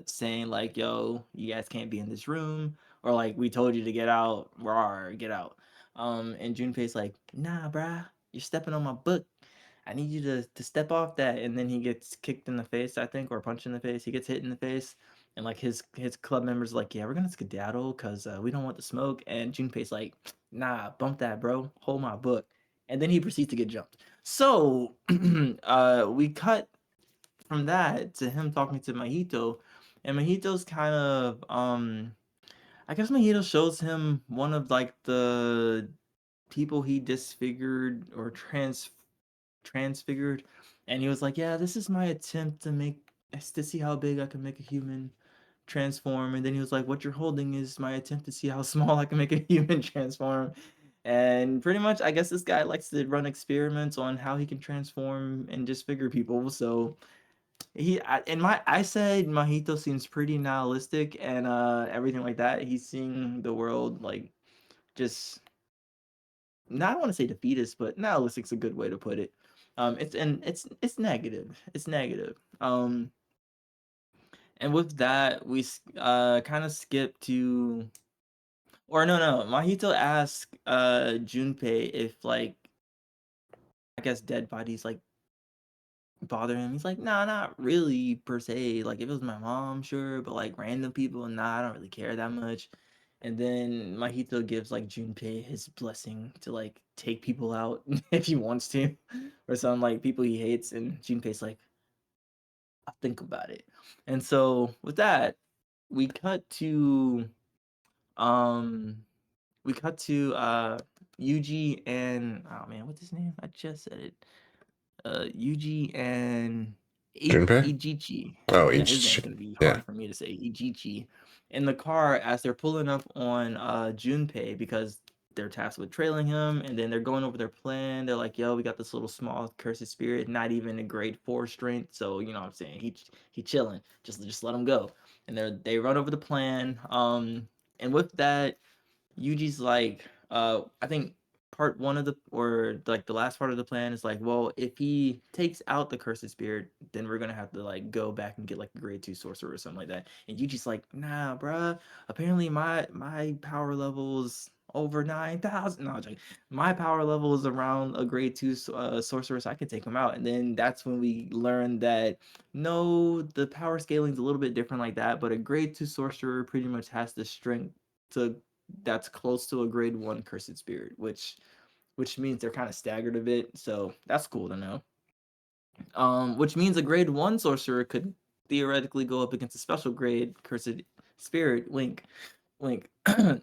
saying like, "Yo, you guys can't be in this room," or like, "We told you to get out, rawr, get out." And Junpei's like, "Nah, bruh, you're stepping on my book. I need you to step off that." And then he gets kicked in the face, I think, or punched in the face. He gets hit in the face, and like his club members are like, "Yeah, we're gonna skedaddle because we don't want the smoke." And Junpei's like, "Nah, bump that, bro. Hold my book." And then he proceeds to get jumped. So we cut from that to him talking to Mahito, and Mahito's kind of I guess Mahito shows him one of like the people he disfigured or transfigured, and he was like, "Yeah, this is my attempt to see how big I can make a human transform." And then he was like, "What you're holding is my attempt to see how small I can make a human transform." And pretty much, I guess this guy likes to run experiments on how he can transform and disfigure people. So I said Mahito seems pretty nihilistic and everything like that. He's seeing the world like just not, I want to say defeatist, but nihilistic's a good way to put it. It's negative. It's negative. And with that, we kind of skip to, or no, Mahito asked Junpei if like I guess dead bodies like bother him. He's like, "Nah, not really per se. Like if it was my mom, sure, but like random people, nah, I don't really care that much." And then Mahito gives like Junpei his blessing to like take people out if he wants to, or some like people he hates. And Junpei's like, "I'll think about it." And so with that, we cut to um Yuji and, oh man, what's his name? I just said it. Yuji and Junpei? Ijichi. Oh, Yeah, his name's each. gonna be Yeah. hard for me to say. Ijichi. In the car as they're pulling up on Junpei because they're tasked with trailing him, and then they're going over their plan. They're like, "Yo, we got this little small cursed spirit, not even a grade 4 strength, so you know what I'm saying, he chilling. Just let him go." And they run over the plan. And with that, Yuji's like, I think part one of the, or like the last part of the plan is like, well, if he takes out the cursed spirit, then we're gonna have to like go back and get like a grade 2 sorcerer or something like that. And Yuji's like, "Nah, bruh. Apparently my power levels over 9,000. No, I'm joking. My power level is around a grade 2 sorcerer, so I can take him out. And then that's when we learned that no, the power scaling is a little bit different like that, but a grade 2 sorcerer pretty much has the strength to that's close to a grade 1 cursed spirit, which means they're kind of staggered a bit. So that's cool to know. Which means a grade 1 sorcerer could theoretically go up against a special grade cursed spirit. Wink, wink,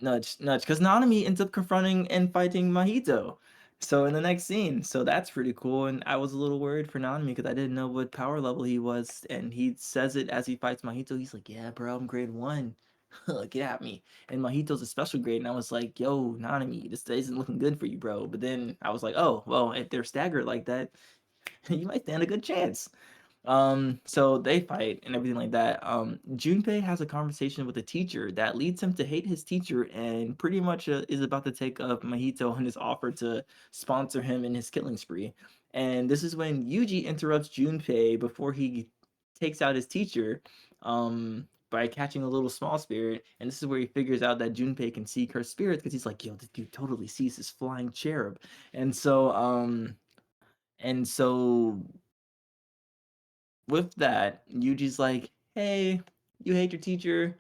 nudge, nudge. Because Nanami ends up confronting and fighting Mahito. So in the next scene, so that's pretty cool. And I was a little worried for Nanami because I didn't know what power level he was, and he says it as he fights Mahito. He's like, "Yeah, bro, I'm grade 1. Get at me." And Mahito's a special grade, and I was like, "Yo, Nanami, this isn't looking good for you, bro." But then I was like, "Oh, well, if they're staggered like that, you might stand a good chance." So they fight and everything like that. Junpei has a conversation with a teacher that leads him to hate his teacher and pretty much is about to take up Mahito on his offer to sponsor him in his killing spree. And this is when Yuji interrupts Junpei before he takes out his teacher by catching a little small spirit. And this is where he figures out that Junpei can see cursed spirits because he's like, yo, this dude totally sees this flying cherub. And so with that, Yuji's like, "Hey, you hate your teacher,"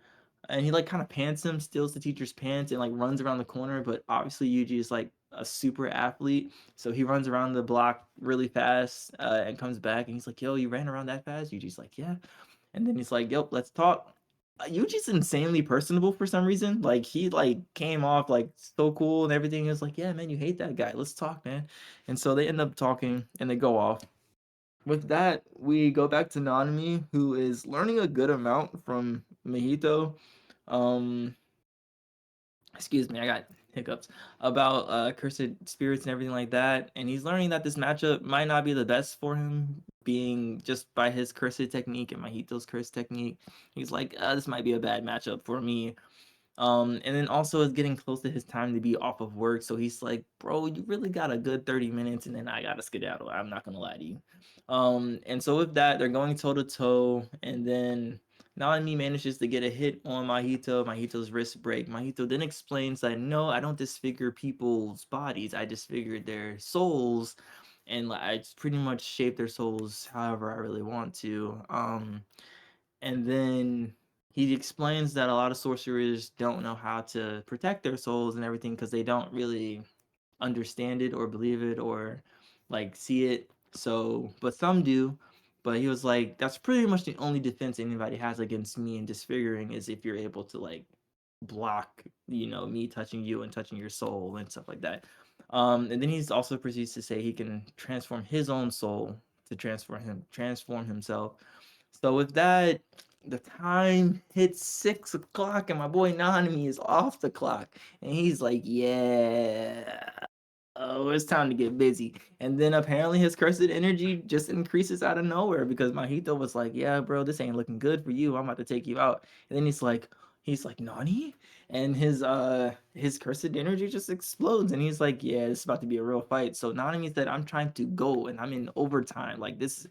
and he like kind of pants him, steals the teacher's pants, and like runs around the corner. But obviously, Yuji is like a super athlete, so he runs around the block really fast and comes back, and he's like, "Yo, you ran around that fast?" Yuji's like, "Yeah," and then he's like, "Yep, let's talk." Yuji's insanely personable for some reason. Like he like came off like so cool and everything. He was like, "Yeah, man, you hate that guy. Let's talk, man." And so they end up talking and they go off. With that, we go back to Nanami, who is learning a good amount from Mahito. Um, excuse me, I got hiccups about cursed spirits and everything like that. And he's learning that this matchup might not be the best for him, being just by his cursed technique and Mahito's cursed technique. He's like, this might be a bad matchup for me. And then also it's getting close to his time to be off of work. So he's like, bro, you really got a good 30 minutes and then I gotta skedaddle. I'm not gonna lie to you. And so with that, they're going toe to toe, and then Nami manages to get a hit on Mahito. Mahito's wrist break. Mahito then explains that no, I don't disfigure people's bodies. I disfigure their souls, and I just pretty much shape their souls however I really want to. And then he explains that a lot of sorcerers don't know how to protect their souls and everything because they don't really understand it or believe it or like see it. So, but some do. But he was like, that's pretty much the only defense anybody has against me and disfiguring is if you're able to like block, me touching you and touching your soul and stuff like that. And then he's also proceeds to say he can transform his own soul to transform himself. So with that, the time hits 6 o'clock, and my boy Nanami is off the clock, and he's like, "Yeah, oh, it's time to get busy." And then apparently his cursed energy just increases out of nowhere because Mahito was like, "Yeah, bro, this ain't looking good for you. I'm about to take you out." And then he's like, "Nani?" And his cursed energy just explodes, and he's like, "Yeah, this is about to be a real fight." So Nanami said, "I'm trying to go, and I'm in overtime. Like this."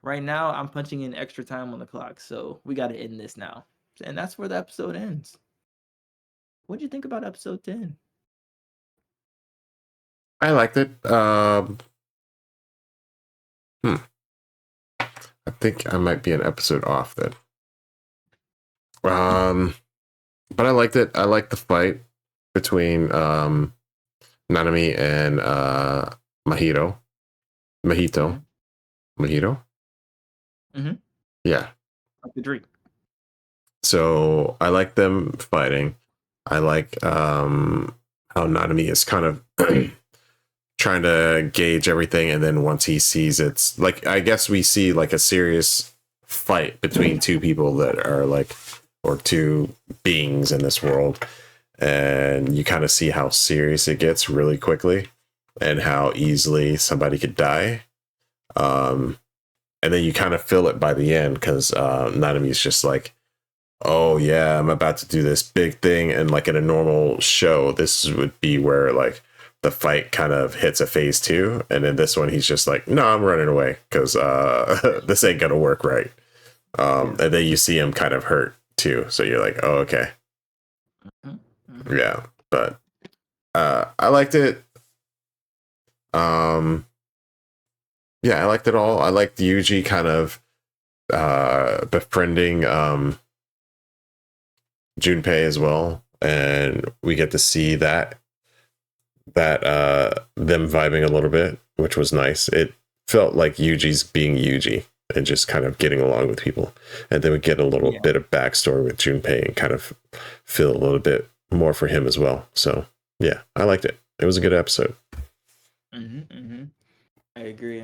Right now, I'm punching in extra time on the clock, so we got to end this now. And that's where the episode ends. What'd you think about episode 10? I liked it. I think I might be an episode off then. But I liked it. I liked the fight between Nanami and Mahito. Mahito. Mahito? Mm-hmm. Yeah. Like the drink. So I like them fighting. I like how Nanami is kind of trying to gauge everything, and then once he sees it's like, I guess we see like a serious fight between two people that are like, or two beings in this world, and you kind of see how serious it gets really quickly and how easily somebody could die. And then you kind of feel it by the end because Nanami is just like, oh yeah, I'm about to do this big thing. And like in a normal show, this would be where like the fight kind of hits a phase 2. And in this one, he's just like, no, I'm running away because this ain't going to work right. And then you see him kind of hurt too. So you're like, oh, okay. Mm-hmm. Yeah. But I liked it. Yeah, I liked it all. I liked Yuji kind of befriending Junpei as well, and we get to see that them vibing a little bit, which was nice. It felt like Yuji's being Yuji and just kind of getting along with people, and then we get a little bit of backstory with Junpei and kind of feel a little bit more for him as well. So yeah, I liked it. It was a good episode. I agree.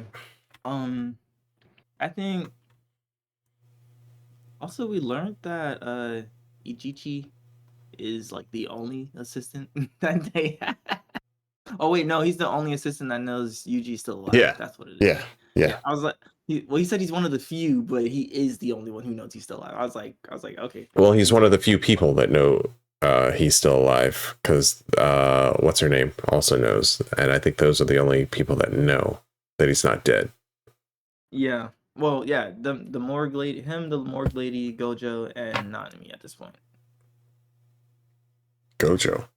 I think also we learned that Ichichi is like the only assistant that they have. Oh wait, no, he's the only assistant that knows Yuji's still alive. Yeah, that's what it is. Yeah. I was like, he said he's one of the few, but he is the only one who knows he's still alive. I was like, okay. Well, he's one of the few people that know he's still alive, because what's her name also knows, and I think those are the only people that know that he's not dead. Yeah. Well, yeah, the morgue lady, the morgue lady, Gojo, and Nanami at this point. Gojo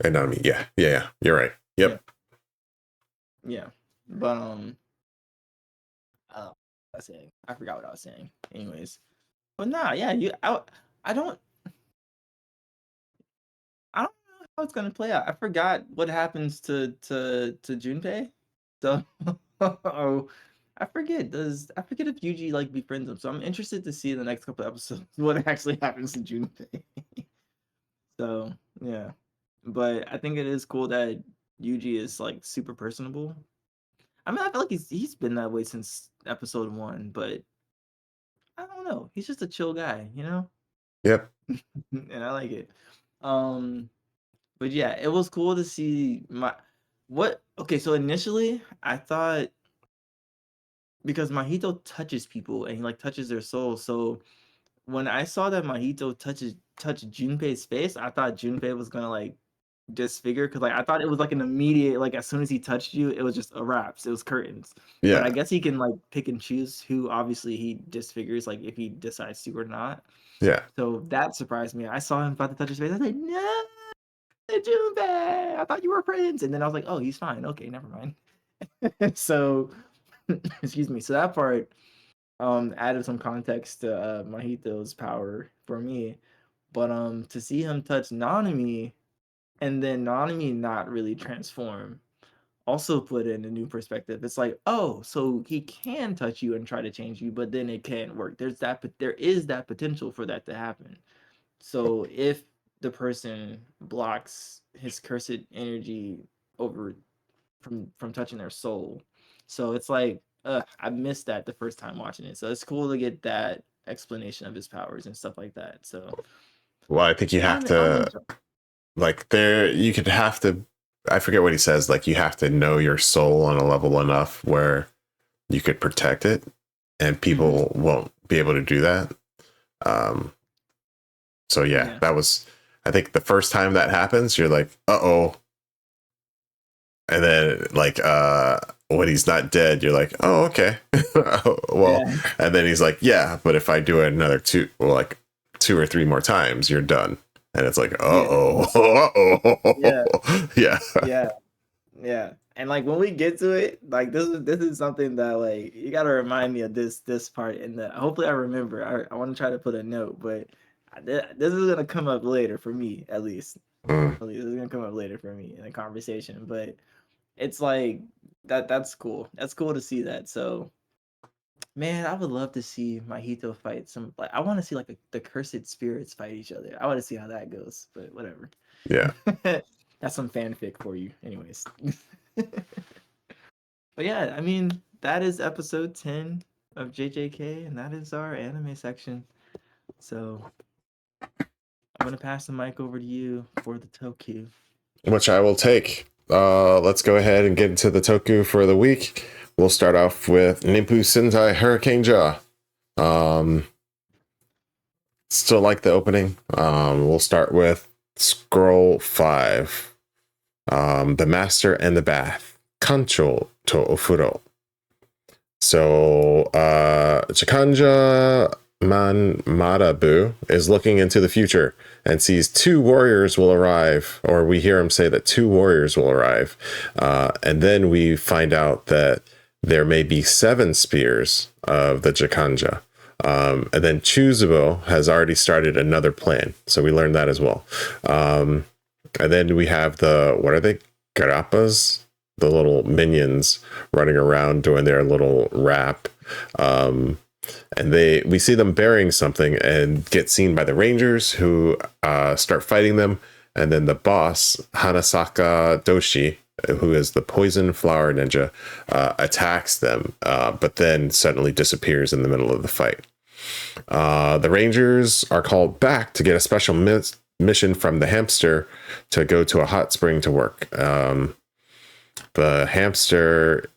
and Nanami, yeah, you're right. Yep. Yeah. But I forgot what I was saying. Anyways, but nah, yeah, I don't know how it's gonna play out. I forgot what happens to Junpei. So I forget if Yuji like befriends him. So I'm interested to see in the next couple episodes what actually happens to Junpei. So yeah. But I think it is cool that Yuji is like super personable. I mean, I feel like he's been that way since episode 1, but I don't know. He's just a chill guy, you know? Yep. And I like it. But yeah, it was cool to see okay, so initially I thought, because Mahito touches people and he like touches their soul. So when I saw that Mahito touched Junpei's face, I thought Junpei was gonna like disfigure, because like I thought it was like an immediate, like as soon as he touched you, it was just a wraps, it was curtains. Yeah. But I guess he can like pick and choose who obviously he disfigures, like if he decides to or not. Yeah. So that surprised me. I saw him about to touch his face. I was like, no, Junpei, I thought you were friends. And then I was like, oh, he's fine. Okay, never mind. So excuse me. So that part added some context to Mahito's power for me. But to see him touch Nanami and then Nanami not really transform also put in a new perspective. It's like, oh, so he can touch you and try to change you, but then it can't work. There is that potential for that to happen. So if the person blocks his cursed energy over from touching their soul, so it's like, I missed that the first time watching it. So it's cool to get that explanation of his powers and stuff like that. So, well, I think you have to, like, you could have to, I forget what he says, like you have to know your soul on a level enough where you could protect it, and people won't be able to do that. So yeah, that was, I think the first time that happens, you're like, uh-oh. And then like when he's not dead, you're like, oh, okay. Well, and then he's like, yeah, but if I do it another 2 or 3 more times, you're done. And it's like, yeah. And like when we get to it, like this is something that like you gotta remind me of this part, and hopefully I remember. I want to try to put a note, but this is gonna come up later for me, at least. This is gonna come up later for me in a conversation, but it's like that's cool. That's cool to see that. So man, I would love to see Mahito fight some, like I want to see like the cursed spirits fight each other. I want to see how that goes, but whatever. Yeah. That's some fanfic for you. Anyways. But yeah, I mean, that is episode 10 of JJK, and that is our anime section. So I'm gonna pass the mic over to you for the Toku. Which I will take. Let's go ahead and get into the Toku for the week. We'll start off with Ninpuu Sentai Hurricaneger. Still like the opening. We'll start with Scroll 5. The Master and the Bath. Kancho to Ofuro. So Chikanja Marabu is looking into the future and sees two warriors will arrive, or we hear him say that two warriors will arrive. And then we find out that there may be 7 spears of the Jakanja. And then Chuzubo has already started another plan. So we learned that as well. And then we have what are they? Garappas? The little minions running around doing their little rap. And we see them burying something and get seen by the Rangers, who start fighting them. And then the boss, Hanasaka Doshi, who is the poison flower ninja, attacks them, but then suddenly disappears in the middle of the fight. The Rangers are called back to get a special mission from the hamster to go to a hot spring to work. The hamster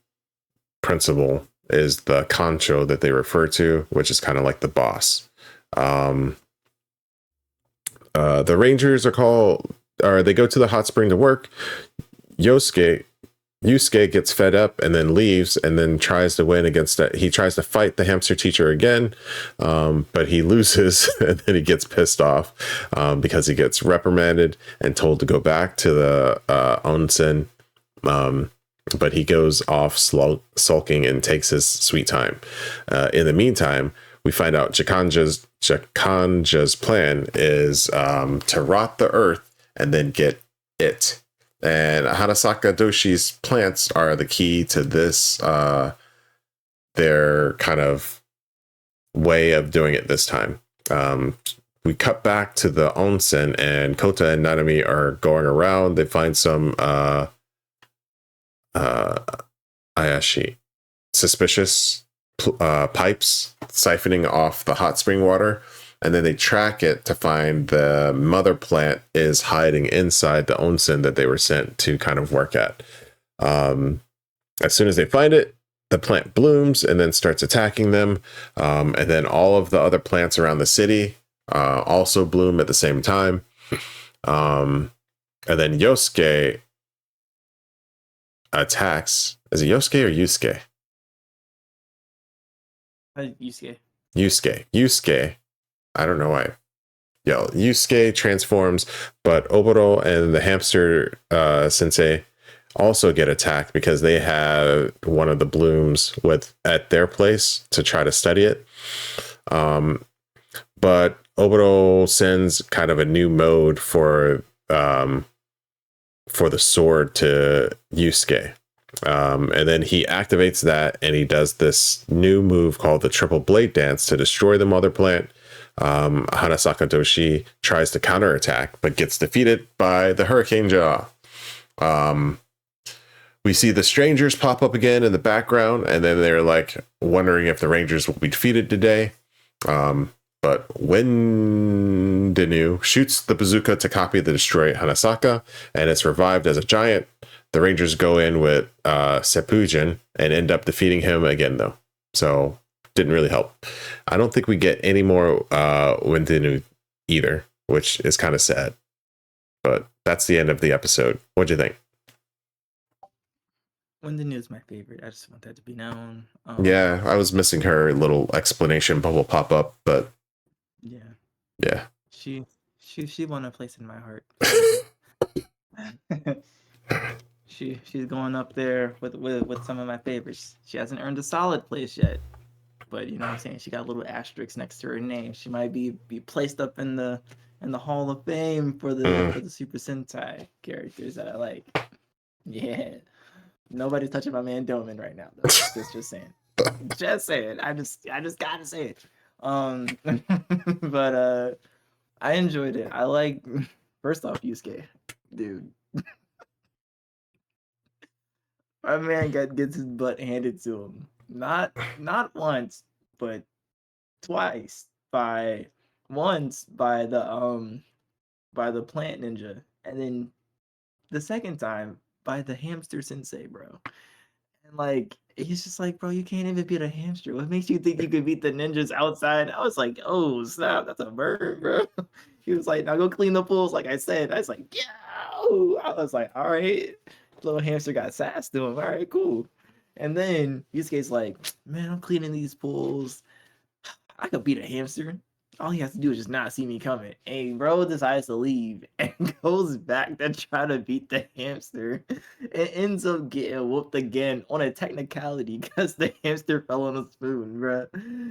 principal is the Concho that they refer to, which is kind of like the boss. The Rangers they go to the hot spring to work. Yusuke gets fed up and then leaves, and then tries to win against that. He tries to fight the hamster teacher again, but he loses, and then he gets pissed off because he gets reprimanded and told to go back to the onsen. But he goes off sulking and takes his sweet time. In the meantime, we find out Jakanja's plan is to rot the earth and then get it. And Hanasaka Doshi's plants are the key to this, their kind of way of doing it this time. We cut back to the onsen, and Kota and Nanami are going around. They find some Ayashi, suspicious pipes siphoning off the hot spring water, and then they track it to find the mother plant is hiding inside the onsen that they were sent to kind of work at. As soon as they find it, the plant blooms and then starts attacking them, and then all of the other plants around the city also bloom at the same time. And then Yosuke attacks. Is it Yosuke or Yusuke? Yusuke. I don't know why. Yeah, Yusuke transforms, but Oboro and the hamster sensei also get attacked because they have one of the blooms at their place to try to study it. But Oboro sends kind of a new mode for the sword to Yusuke. And then he activates that, and he does this new move called the triple blade dance to destroy the mother plant. Hanasaka Doshi tries to counterattack, but gets defeated by the Hurricaneger. We see the strangers pop up again in the background, and then they're like wondering if the Rangers will be defeated today. But when Denu shoots the bazooka to copy the destroy Hanasaka, and it's revived as a giant, the Rangers go in with Seppujin and end up defeating him again, though. So didn't really help. I don't think we get any more Wendenu either, which is kind of sad. But that's the end of the episode. What'd you think? Wendenu is my favorite. I just want that to be known. Yeah, I was missing her little explanation bubble pop up, but yeah. She won a place in my heart. She's going up there with some of my favorites. She hasn't earned a solid place yet, but you know what I'm saying. She got a little asterisk next to her name. She might be placed up in the Hall of Fame for the Super Sentai characters that I like. Yeah, nobody's touching my man Doman right now, though. Just saying. Just saying. I just gotta say it. But I enjoyed it. I like, first off, Yusuke, dude. My man gets his butt handed to him. Not once, but twice once by the plant ninja, and then the second time by the hamster sensei, bro. And like, he's just like, bro, you can't even beat a hamster. What makes you think you could beat the ninjas outside? I was like, oh snap, that's a bird, bro. He was like, now go clean the pools, like I said. I was like, yo. I was like, all right. Little hamster got sass to him. All right, cool. And then Yusuke's like, man, I'm cleaning these pools. I could beat a hamster. All he has to do is just not see me coming. And bro decides to leave and goes back to try to beat the hamster. And ends up getting whooped again on a technicality because the hamster fell on a spoon, bro.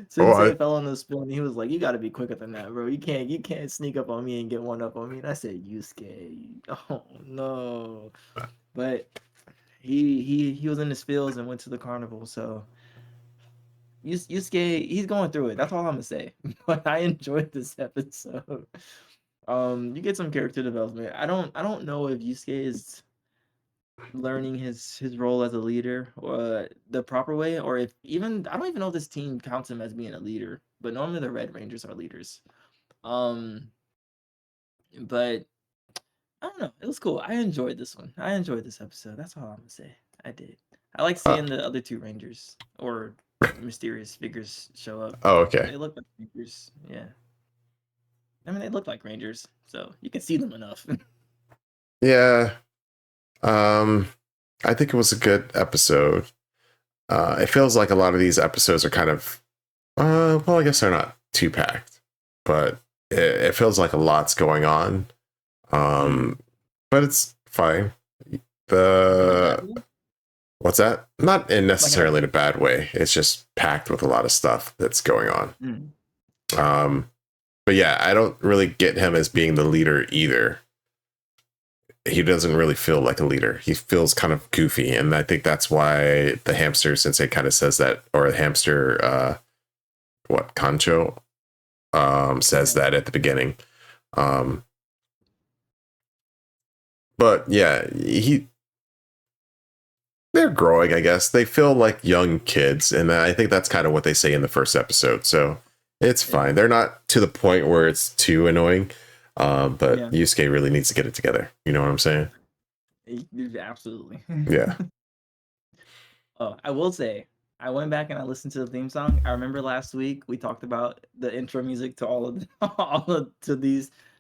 Sensei What? fell on the spoon. He was like, "You got to be quicker than that, bro. You can't sneak up on me and get one up on me." And I said, "Yusuke, oh no!" But he was in his fields and went to the carnival, so. Yusuke, he's going through it. That's all I'm gonna say. But I enjoyed this episode. You get some character development. I don't know if Yusuke is learning his role as a leader or the proper way, or if even I don't even know if this team counts him as being a leader. But normally the Red Rangers are leaders. Um, but I don't know. It was cool. I enjoyed this one. I enjoyed this episode. That's all I'm gonna say. I did. I like Uh, seeing the other two Rangers or mysterious figures show up. oh, okay. They look like Rangers. Yeah. I mean, they look like Rangers, so you can see them enough. Yeah. I think it was a good episode. It feels like a lot of these episodes are kind of, well, I guess they're not too packed, but it feels like a lot's going on. But it's fine. What's that? Not in necessarily in a bad way. It's just packed with a lot of stuff that's going on. But yeah, I don't really get him as being the leader either. He doesn't really feel like a leader. He feels kind of goofy, and I think that's why the hamster sensei kind of says that, or the hamster, Kancho, says that at the beginning. But yeah, they're growing, I guess. They feel like young kids, and I think that's kind of what they say in the first episode. So it's fine. They're not to the point where it's too annoying. But Yusuke really needs to get it together. You know what I'm saying? Absolutely. Yeah. Oh, I will say, I went back and I listened to the theme song. I remember last week we talked about the intro music to all of the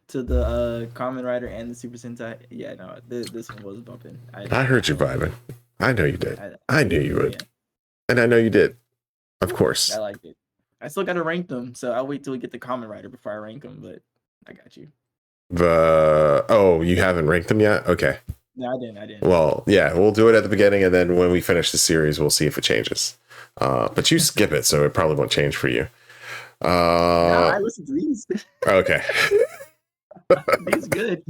Kamen Rider and the Super Sentai. Yeah, no, this one was bumping. I heard you vibing. I know you did. I knew you would. Yeah. And I know you did. Of course. I liked it. I still got to rank them, so I'll wait till we get the Kamen Rider before I rank them, but I got you. You haven't ranked them yet? Okay. No, I didn't. Well, yeah, we'll do it at the beginning, and then when we finish the series, we'll see if it changes. But you skip it, so it probably won't change for you. No, I listen to these. Okay. These good.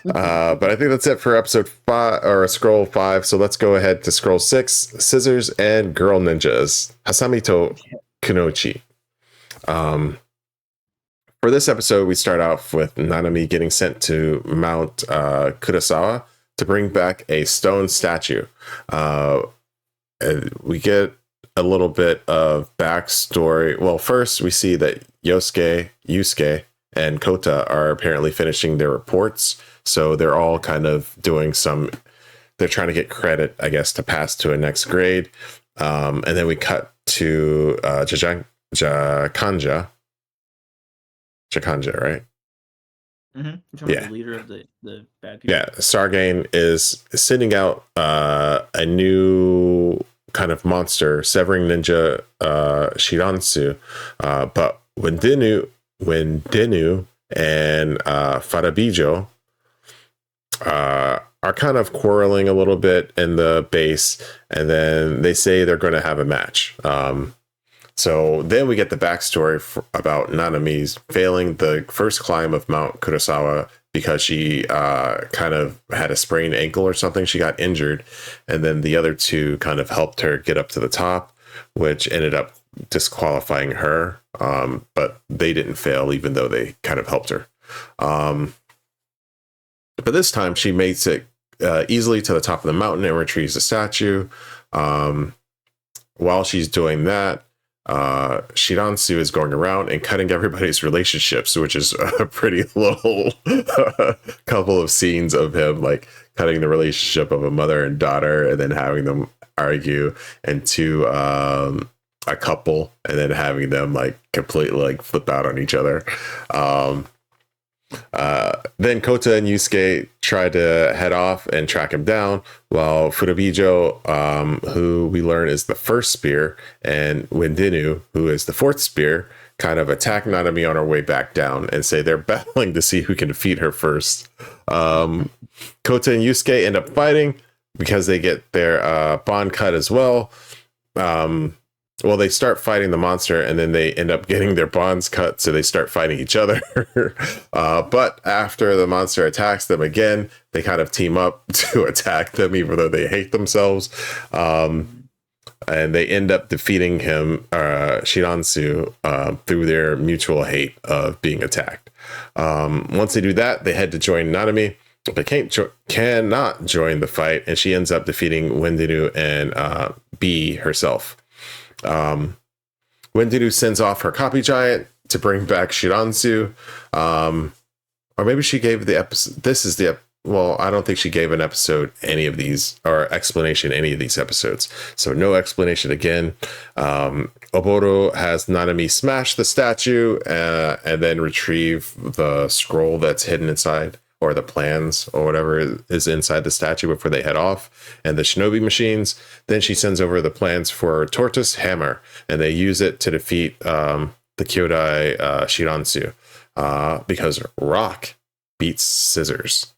But I think that's it for episode 5 or scroll 5. So let's go ahead to scroll 6, Scissors and Girl Ninjas, Hasami to Kunoichi. For this episode, we start off with Nanami getting sent to Mount Kurosawa to bring back a stone statue. And we get a little bit of backstory. Well, first we see that Yusuke, and Kota are apparently finishing their reports. So they're all kind of doing they're trying to get credit, I guess, to pass to a next grade. And then we cut to Jakanja, right? Mm-hmm. Yeah. The leader of the bad people. Yeah, Sargane is sending out a new kind of monster, Severing Ninja Shiransu. But when Denu and Farabijo are kind of quarreling a little bit in the base, and then they say they're going to have a match. So then we get the backstory about Nanami's failing the first climb of Mount Kurosawa because she kind of had a sprained ankle or something. She got injured, and then the other two kind of helped her get up to the top, which ended up disqualifying her. But they didn't fail, even though they kind of helped her. But this time she makes it easily to the top of the mountain and retrieves the statue. While she's doing that, Shiransu is going around and cutting everybody's relationships, which is a pretty little couple of scenes of him like cutting the relationship of a mother and daughter and then having them argue, and to a couple and then having them like completely like flip out on each other. Then Kota and Yusuke try to head off and track him down, while Furabijo, who we learn is the first spear, and Wendinu, who is the fourth spear, kind of attack Nanami on her way back down and say they're battling to see who can defeat her first. Kota and Yusuke end up fighting because they get their bond cut as well. Well, they start fighting the monster and then they end up getting their bonds cut, so they start fighting each other. But after the monster attacks them again, they kind of team up to attack them, even though they hate themselves. And they end up defeating him, Shiransu, through their mutual hate of being attacked. Once they do that, they head to join Nanami, but cannot join the fight, and she ends up defeating Wendinu and B herself. Wendinu sends off her copy giant to bring back Shiransu, or maybe she gave the episode. This is the well, I don't think she gave an episode any of these or explanation any of these episodes. So no explanation again. Oboro has Nanami smash the statue and then retrieve the scroll that's hidden inside, or the plans or whatever is inside the statue before they head off, and the shinobi machines. Then she sends over the plans for Tortoise Hammer, and they use it to defeat the Kyoudai Shiransu, because rock beats scissors.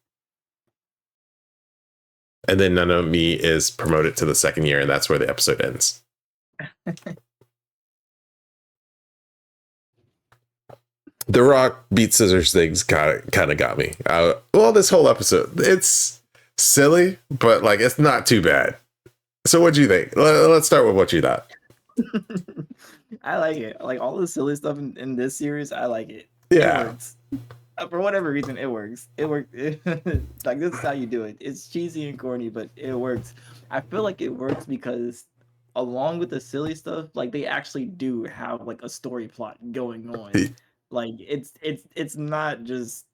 And then Nanami is promoted to the second year, and that's where the episode ends. The rock beat scissors things kind of got me. Well, this whole episode, it's silly, but like it's not too bad. So what do you think? Let's start with what you thought. I like it. Like all the silly stuff in this series, I like it. Yeah. It works. For whatever reason, it works. It worked. Like this is how you do it. It's cheesy and corny, but it works. I feel like it works because along with the silly stuff, like they actually do have like a story plot going on. Like it's not just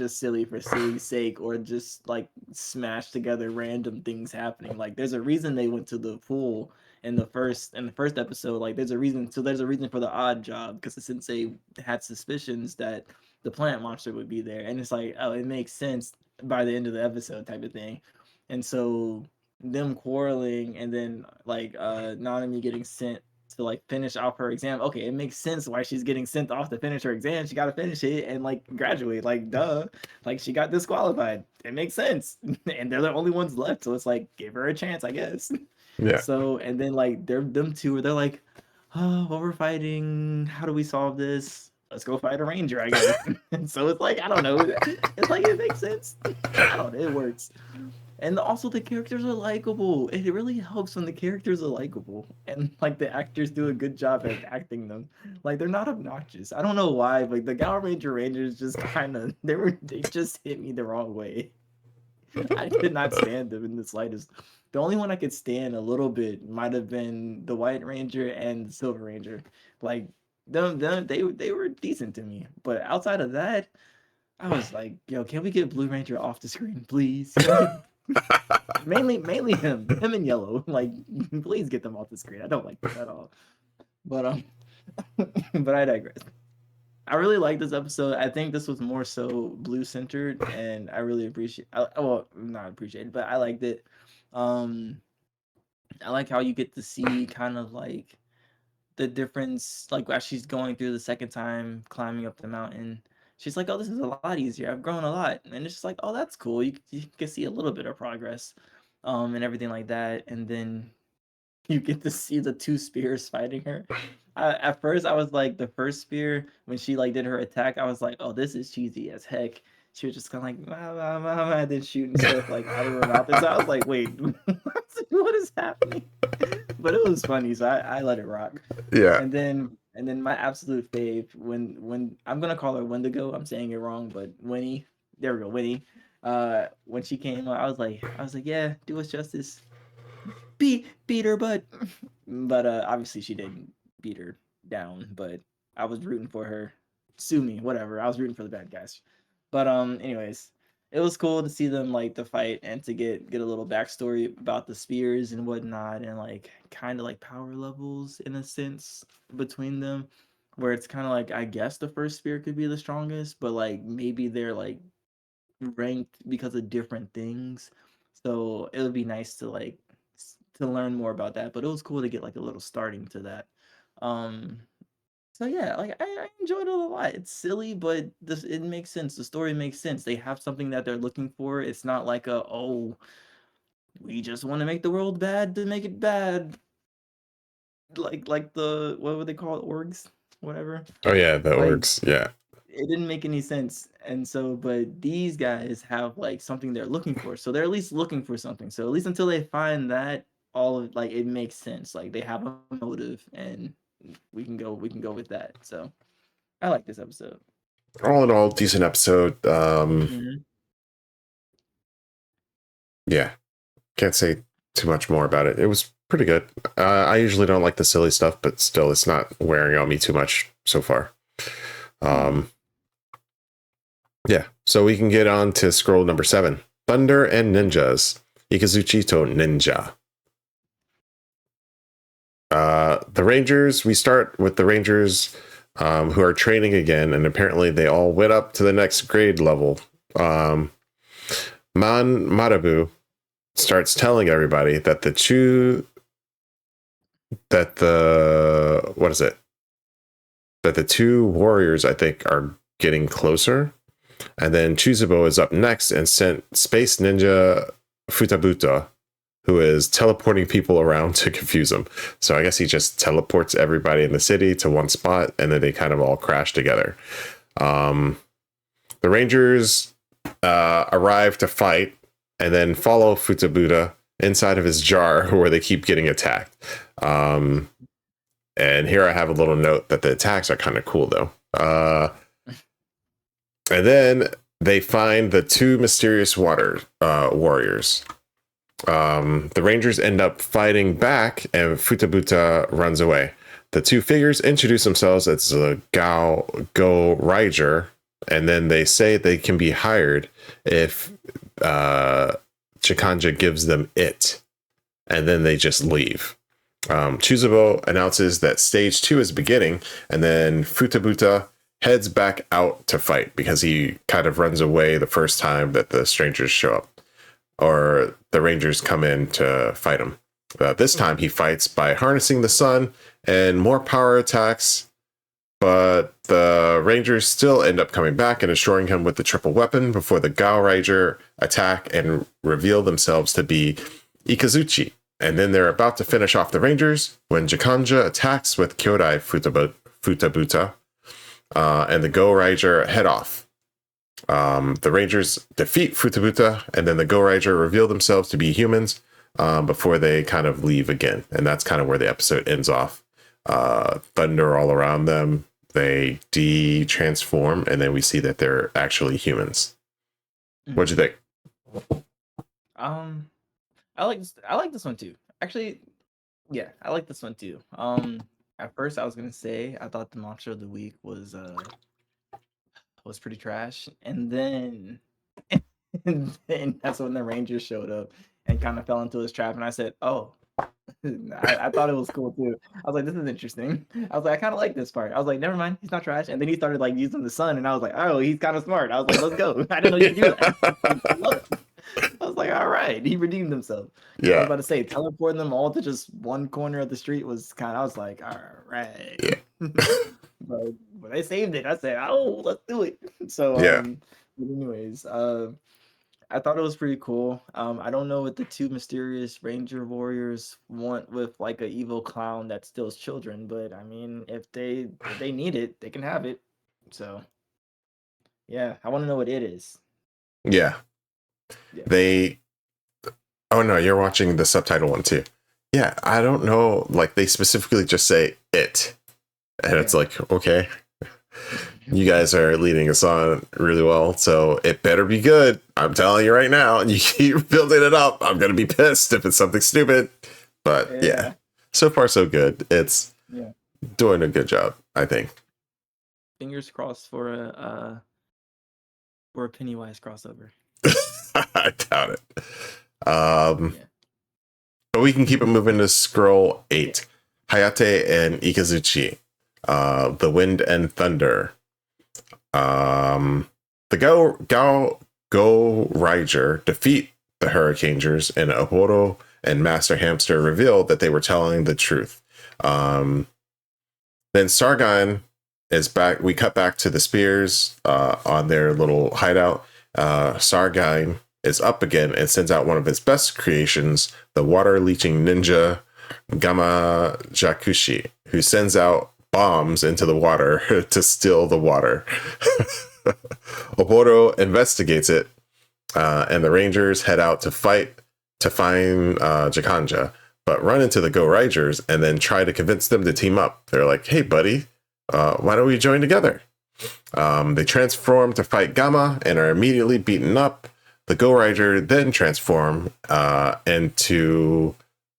silly for silly's sake, or just like smashed together random things happening. Like there's a reason they went to the pool in the first episode. Like there's a reason. So there's a reason for the odd job, because the sensei had suspicions that the plant monster would be there, and it's like, oh, it makes sense by the end of the episode type of thing. And so them quarreling, and then like Nanami getting sent to like finish off her exam. Okay, it makes sense why she's getting sent off to finish her exam. She got to finish it and like graduate. Like duh, like she got disqualified. It makes sense, and they're the only ones left. So it's like, give her a chance, I guess. Yeah. So and then like them two, they're like, oh, well, we're fighting. How do we solve this? Let's go fight a ranger, I guess. And so it's like, I don't know. It's like it makes sense. I don't know. It works. And also the characters are likable. It really helps when the characters are likable, and like the actors do a good job at acting them. Like they're not obnoxious. I don't know why, but the Power Ranger Rangers just kind of they just hit me the wrong way. I did not stand them in the slightest. The only one I could stand a little bit might have been the White Ranger and the Silver Ranger. Like they were decent to me. But outside of that, I was like, yo, can we get Blue Ranger off the screen, please? mainly him and Yellow. Like, please get them off the screen. I don't like them at all. But but I digress. I really like this episode. I think this was more so blue centered, and I really appreciate. Well, not appreciate it, but I liked it. I like how you get to see kind of like the difference, like as she's going through the second time climbing up the mountain. She's like, oh, this is a lot easier. I've grown a lot. And it's just like, oh, that's cool. You can see a little bit of progress, and everything like that. And then you get to see the two spears fighting her. At first, I was like, the first spear, when she like did her attack, I was like, oh, this is cheesy as heck. She was just kind of like, ma, ma, ma, ma, and then shooting stuff like out of her mouth. And so I was like, wait, what is happening? But it was funny, so I let it rock. Yeah. And then my absolute fave, when I'm gonna call her Wendigo, I'm saying it wrong, but Winnie, there we go, Winnie. When she came out, I was like, yeah, do us justice. Beat her butt. But obviously she didn't beat her down, but I was rooting for her. Sue me, whatever. I was rooting for the bad guys. But anyways, it was cool to see them like the fight, and to get a little backstory about the spears and whatnot, and like kind of like power levels in a sense between them, where it's kind of like I guess the first spear could be the strongest, but like maybe they're like ranked because of different things. So it would be nice to like to learn more about that. But it was cool to get like a little starting to that. Um, so yeah, like I enjoyed it a lot. It's silly, but this it makes sense. The story makes sense. They have something that they're looking for. It's not like a oh, we just want to make the world bad to make it bad. Like the what would they call it? Orgs, whatever. Oh yeah, the Like orcs. Yeah. it didn't make any sense. And so, but these guys have like something they're looking for. So they're at least looking for something. So at least until they find that, all of like it makes sense. Like they have a motive and we can go with that. So I like this episode. All in all, decent episode. Mhm. Yeah, can't say too much more about it. It was pretty good. I usually don't like the silly stuff, but still, it's not wearing on me too much so far. Yeah, so we can get on to scroll number 7. Thunder and Ninjas. Ikazuchi to Ninja. The Rangers, we start with the Rangers who are training again, and apparently they all went up to the next grade level. Marabu starts telling everybody that the two warriors, I think, are getting closer. And then Chuzubo is up next and sent Space Ninja Futabuta, who is teleporting people around to confuse them. So I guess he just teleports everybody in the city to one spot, and then they kind of all crash together. The Rangers arrive to fight and then follow Futabuta inside of his jar where they keep getting attacked. And here I have a little note that the attacks are kind of cool, though. And then they find the two mysterious warriors. The Rangers end up fighting back, and Futabuta runs away. The two figures introduce themselves as the Gachiakuta, and then they say they can be hired if Chikanja gives them it, and then they just leave. Chuzubo announces that stage 2 is beginning, and then Futabuta heads back out to fight because he kind of runs away the first time that the strangers show up, or the Rangers come in to fight him. This time he fights by harnessing the sun and more power attacks, but the Rangers still end up coming back and assuring him with the triple weapon before the Gachiakuta attack and reveal themselves to be Ikazuchi. And then they're about to finish off the Rangers when Chikanja attacks with Kyoudai Futabuta, and the Gachiakuta head off. The Rangers defeat Futabuta, and then the Gachiakuta reveal themselves to be humans before they kind of leave again. And that's kind of where the episode ends off. Thunder all around them. They de-transform, and then we see that they're actually humans. What'd you think? I like this one too. Actually, yeah, I like this one too. At first I was gonna say I thought the monster of the week was pretty trash, and then and then that's when the Rangers showed up and kind of fell into his trap, and I said, oh. I thought it was cool too. I was like, this is interesting. I was like, I kind of like this part. I was like, never mind, he's not trash. And then he started like using the sun, and I was like, oh, he's kind of smart. I was like, let's go. I didn't know you could do that. I was like, all right, he redeemed himself. Yeah. I was about to say, teleporting them all to just one corner of the street was kind of, I was like, all right. Yeah. but they saved it. I said, oh, let's do it. So, yeah. But anyways, I thought it was pretty cool. I don't know what the two mysterious ranger warriors want with like a evil clown that steals children, but I mean, if they need it, they can have it. So, yeah, I want to know what it is. Yeah. Oh no, you're watching the subtitle one too. Yeah, I don't know. Like they specifically just say it, and it's like, okay, you guys are leading us on really well, so it better be good. I'm telling you right now. And you keep building it up, I'm gonna be pissed if it's something stupid. But yeah, so far so good. It's doing a good job, I think. Fingers crossed for a Pennywise crossover. I doubt it. But we can keep it moving to scroll 8. Hayate and Ikazuchi. the Wind and Thunder. The Go Ryger defeat the Hurricangers, and Oboro and Master Hamster revealed that they were telling the truth. Then Sargon is back. We cut back to the Spears on their little hideout. Sargon is up again and sends out one of his best creations, the water leeching ninja Gachiakuta, who sends out bombs into the water to still the water. Oboro investigates it, and the Rangers head out to find Jakanja, but run into the Go Riders and then try to convince them to team up. They're like, "Hey, buddy, why don't we join together?" They transform to fight Gamma and are immediately beaten up. The Go Rider then transform into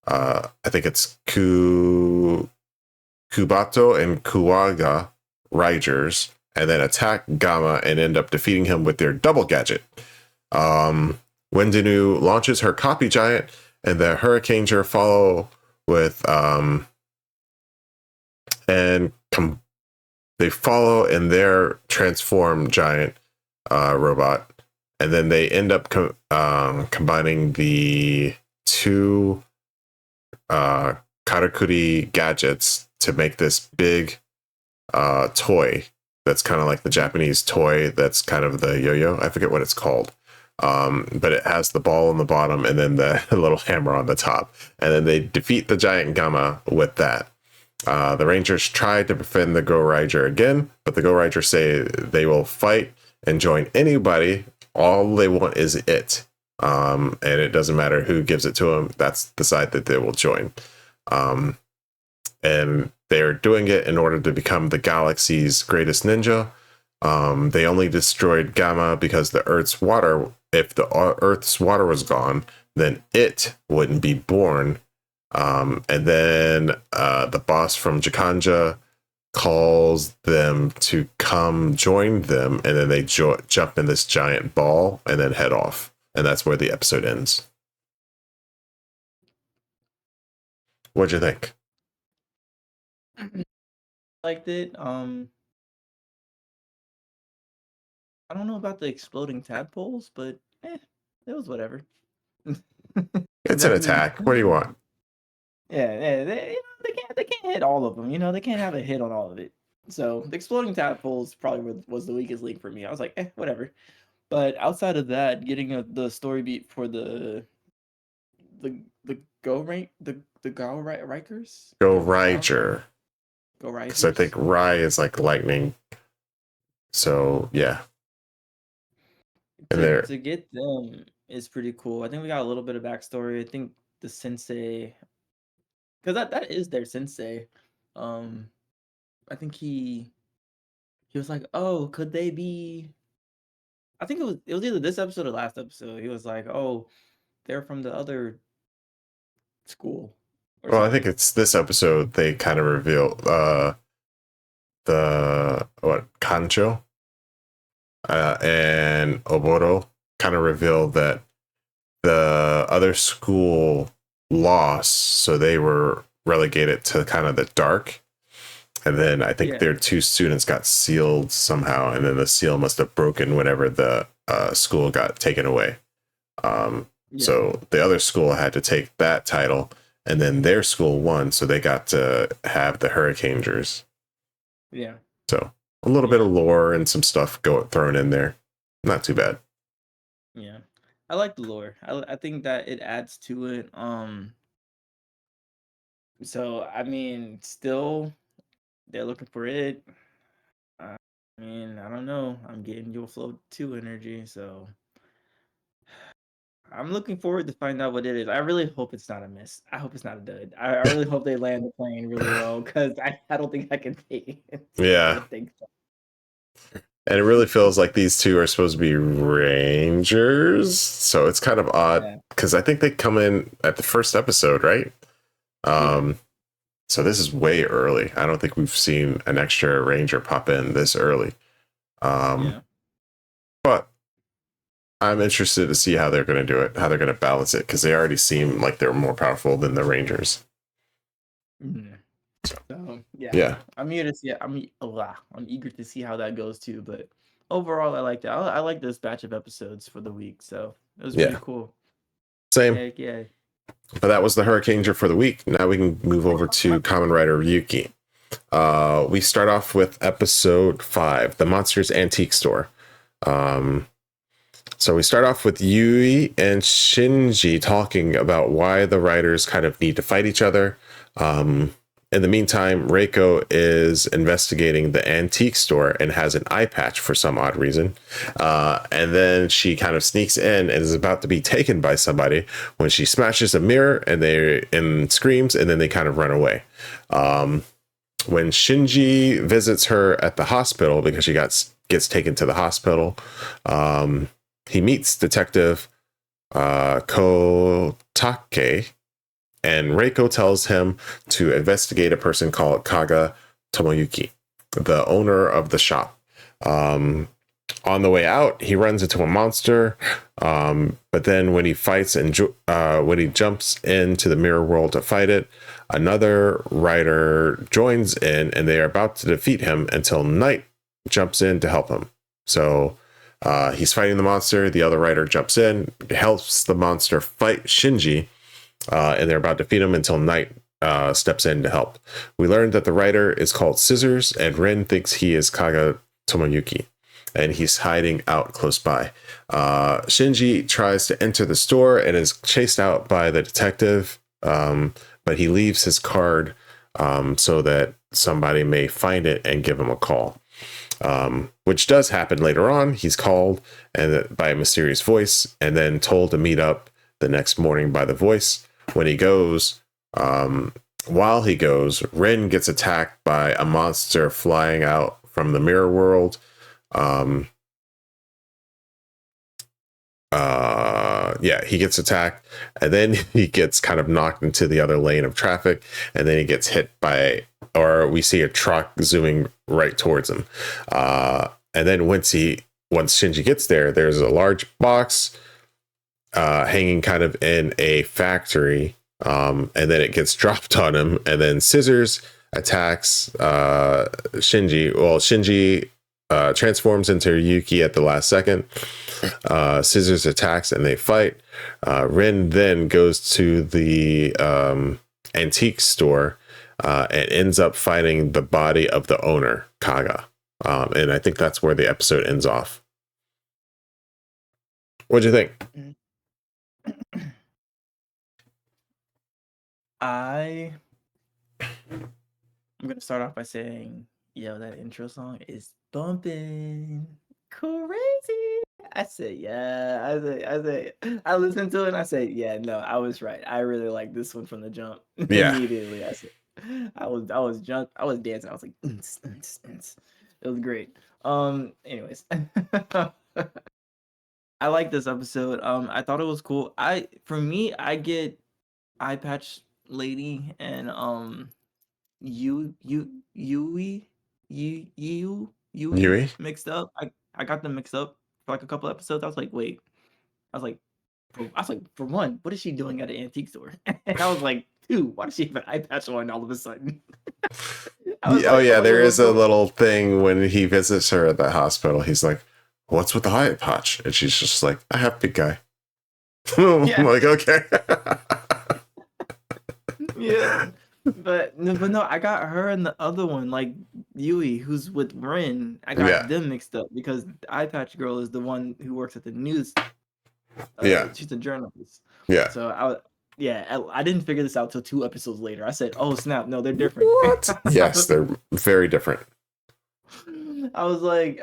I think it's Kubato and Kuwaga Riders, and then attack Gamma and end up defeating him with their double gadget. Wendinu launches her copy giant, and the Hurricaneger follow with they follow in their transformed giant robot, and then they end up combining the two karakuri gadgets to make this big toy that's kind of like the Japanese toy that's kind of the yo-yo. I forget what it's called. But it has the ball on the bottom and then the little hammer on the top. And then they defeat the giant Gamma with that. The Rangers try to defend the Go Rider again, but the Go Riders say they will fight and join anybody. All they want is it. And it doesn't matter who gives it to them. That's the side that they will join. And they're doing it in order to become the galaxy's greatest ninja. They only destroyed Gamma because the Earth's water, if the Earth's water was gone, then it wouldn't be born. And then the boss from Jakanja calls them to come join them, and then they jump in this giant ball and then head off. And that's where the episode ends. What'd you think? Liked it. I don't know about the exploding tadpoles, but it was whatever. It's an attack. What do you want? Yeah, they can't hit all of them. They can't have a hit on all of it. So the exploding tadpoles probably was the weakest link for me. I was like, whatever. But outside of that, getting the story beat for the Rikers? Go Rider. Go Riders. Because I think Rai is like lightning. So yeah. To get them is pretty cool. I think we got a little bit of backstory. I think the sensei, because that is their sensei. I think he was like, "Oh, could they be?" I think it was either this episode or last episode. He was like, "Oh, they're from the other school." Well, I think it's this episode they kind of reveal the Kancho and Oboro kind of revealed that the other school lost, so they were relegated to kind of the dark. And then I think their two students got sealed somehow, and then the seal must have broken whenever the school got taken away. So the other school had to take that title, and then their school won, so they got to have the Hurricanegers. Yeah. So a little bit of lore and some stuff thrown in there. Not too bad. Yeah. I like the lore. I think that it adds to it. So I mean, still they're looking for it. I mean, I don't know. I'm getting your flow 2 energy, so I'm looking forward to find out what it is. I really hope it's not a miss. I hope it's not a dud. I really hope they land the plane really well, because I don't think I can take it. Yeah. I think so. And it really feels like these two are supposed to be Rangers. So it's kind of odd because I think they come in at the first episode, right? So this is way early. I don't think we've seen an extra Ranger pop in this early. But I'm interested to see how they're going to do it, how they're going to balance it, because they already seem like they're more powerful than the Rangers. So Yeah. I'm eager to see it. I'm eager to see how that goes too. But overall, I liked it. I like this batch of episodes for the week, so it was pretty Yeah. cool. Same. Heck yeah. But that was the Hurricaneger for the week. Now we can move over to Kamen Rider Ryuki. We start off with episode 5, The Monster's Antique Store. So we start off with Yui and Shinji talking about why the riders kind of need to fight each other. In the meantime, Reiko is investigating the antique store and has an eye patch for some odd reason. And then she kind of sneaks in and is about to be taken by somebody when she smashes a mirror and screams, and then they kind of run away. When Shinji visits her at the hospital because she gets taken to the hospital, he meets Detective Kotake, and Reiko tells him to investigate a person called Kaga Tomoyuki, the owner of the shop. On the way out, he runs into a monster, but then when he fights and when he jumps into the mirror world to fight it, another rider joins in, and they are about to defeat him until Knight jumps in to help him. So he's fighting the monster. The other rider jumps in, helps the monster fight Shinji, and they're about to defeat him until Knight steps in to help. We learned that the rider is called Scissors, and Rin thinks he is Kaga Tomoyuki, and he's hiding out close by. Shinji tries to enter the store and is chased out by the detective, but he leaves his card so that somebody may find it and give him a call. Which does happen later on. He's called by a mysterious voice and then told to meet up the next morning by the voice. When he goes, while he goes, Rin gets attacked by a monster flying out from the mirror world. He gets attacked, and then he gets kind of knocked into the other lane of traffic, and then he gets hit by, or we see a truck zooming right towards him. And then once Shinji gets there, there's a large box hanging kind of in a factory, and then it gets dropped on him, and then Scissors attacks Shinji. Well, Shinji transforms into Yuki at the last second. Scissors attacks and they fight. Rin then goes to the antique store and ends up fighting the body of the owner, Kaga. And I think that's where the episode ends off. What'd you think? I'm gonna start off by saying, yo, that intro song is bumping crazy. I said, yeah. I listened to it and I said, yeah, no, I was right. I really like this one from the jump. Yeah. Immediately, I said, I was dancing. I was like, it was great. Anyways, I like this episode. I thought it was cool. For me, I get eye patch lady and Yui Yui? mixed up. I got them mixed up for like a couple episodes. I was like, wait. For one, what is she doing at an antique store? And I was like, two, why does she have an eye patch on all of a sudden? There is a little thing when he visits her at the hospital. He's like, what's with the eye patch? And she's just like, I have big guy. I'm like, okay. Yeah. But no, I got her and the other one, like Yui, who's with Rin. I got them mixed up because the eye patch girl is the one who works at the news. She's a journalist. Yeah. So I didn't figure this out till 2 episodes later. I said, "Oh snap! No, they're different." What? Yes, they're very different. I was like,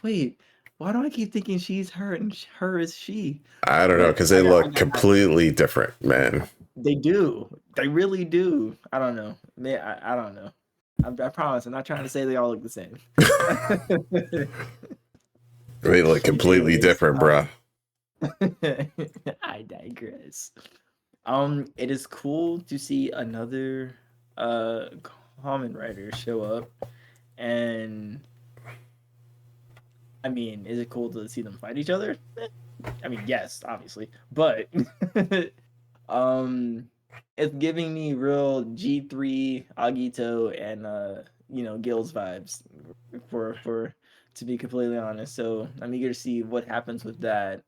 wait, why do I keep thinking she's her and her is she? I don't know, because they look completely different, man. They do. They really do. I don't know. I don't know. I promise. I'm not trying to say they all look the same. They look completely different, bruh. I digress. It is cool to see another Kamen Rider show up, and I mean, is it cool to see them fight each other? I mean, yes, obviously, but it's giving me real G3 Agito and Gills vibes for to be completely honest. So I'm eager to see what happens with that.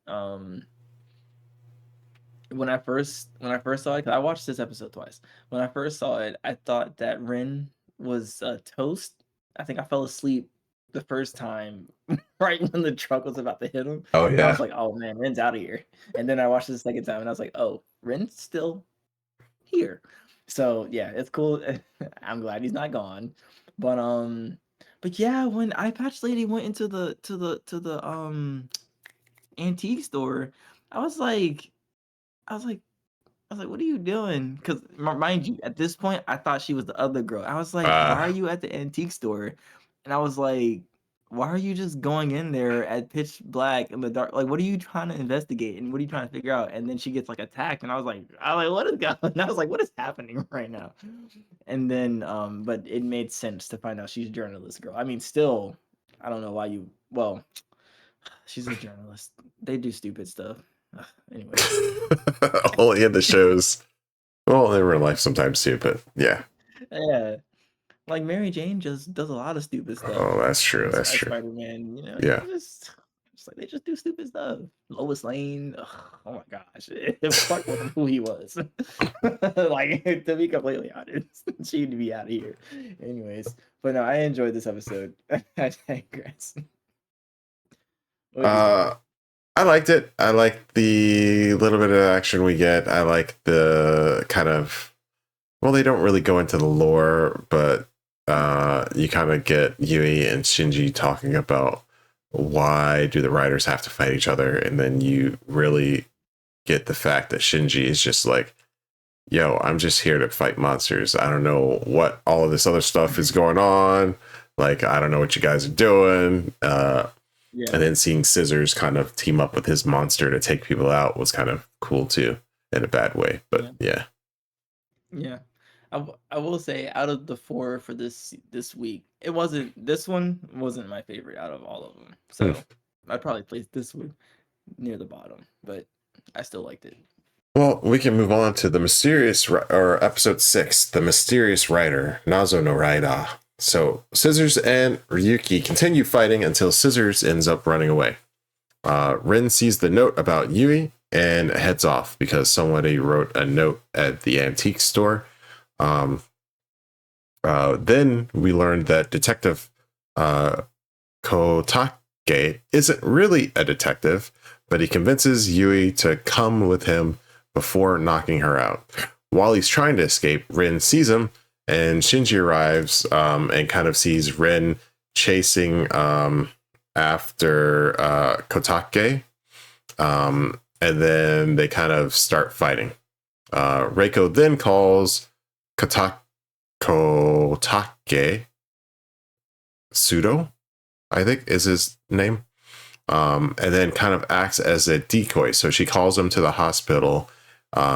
When I first saw it, 'cause I watched this episode twice. When I first saw it, I thought that Rin was toast. I think I fell asleep the first time right when the truck was about to hit him. Oh And I was yeah. like, oh man, Rin's out of here. And then I watched it the second time and I was like, oh, Rin's still here. So yeah, it's cool. I'm glad he's not gone. But yeah, when Eye Patch Lady went into the antique store, I was like, I was like, what are you doing? Because mind you, at this point, I thought she was the other girl. I was like, why are you at the antique store? And I was like, why are you just going in there at pitch black in the dark? Like, what are you trying to investigate and what are you trying to figure out? And then she gets like attacked, and I was like, what is going? And I was like, what is happening right now? And then, but it made sense to find out she's a journalist girl. I mean, still, I don't know why you. Well, she's a journalist. They do stupid stuff. Anyways. Only in the shows. Well, in real life sometimes too, but yeah. Yeah. Like Mary Jane just does a lot of stupid stuff Oh, that's true. That's as true. Spider-Man, Yeah. just like they just do stupid stuff. Lois Lane, ugh, oh my gosh, Clark wasn't who he was. Like to be completely honest, she need to be out of here. Anyways, but no, I enjoyed this episode. I digress. What did you think? Uh I liked it. I liked the little bit of action we get. I like the kind of, well, they don't really go into the lore, but you kind of get Yui and Shinji talking about why do the riders have to fight each other, and then you really get the fact that Shinji is just like, yo, I'm just here to fight monsters. I don't know what all of this other stuff is going on. Like, I don't know what you guys are doing. Yeah, And then seeing Scissors kind of team up with his monster to take people out was kind of cool too, in a bad way. But yeah. yeah. I will say out of the four for this week, this one wasn't my favorite out of all of them. Hmm. So I'd probably place this one near the bottom, but I still liked it. Well, we can move on to the mysterious, or episode 6, the mysterious rider, Nazo no Raida. So Scissors and Ryuki continue fighting until Scissors ends up running away. Rin sees the note about Yui and heads off because somebody wrote a note at the antique store. Then we learned that Detective Kotake isn't really a detective, but he convinces Yui to come with him before knocking her out. While he's trying to escape, Rin sees him, and Shinji arrives and kind of sees Rin chasing after Kotake. And then they kind of start fighting. Reiko then calls Kotake Pseudo, I think is his name. And then kind of acts as a decoy. So she calls him to the hospital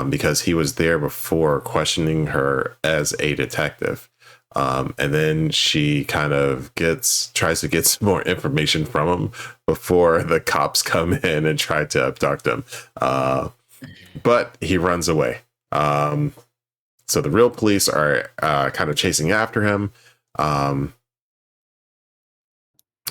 because he was there before, questioning her as a detective. And then she kind of tries to get some more information from him before the cops come in and try to abduct him. But he runs away. So the real police are kind of chasing after him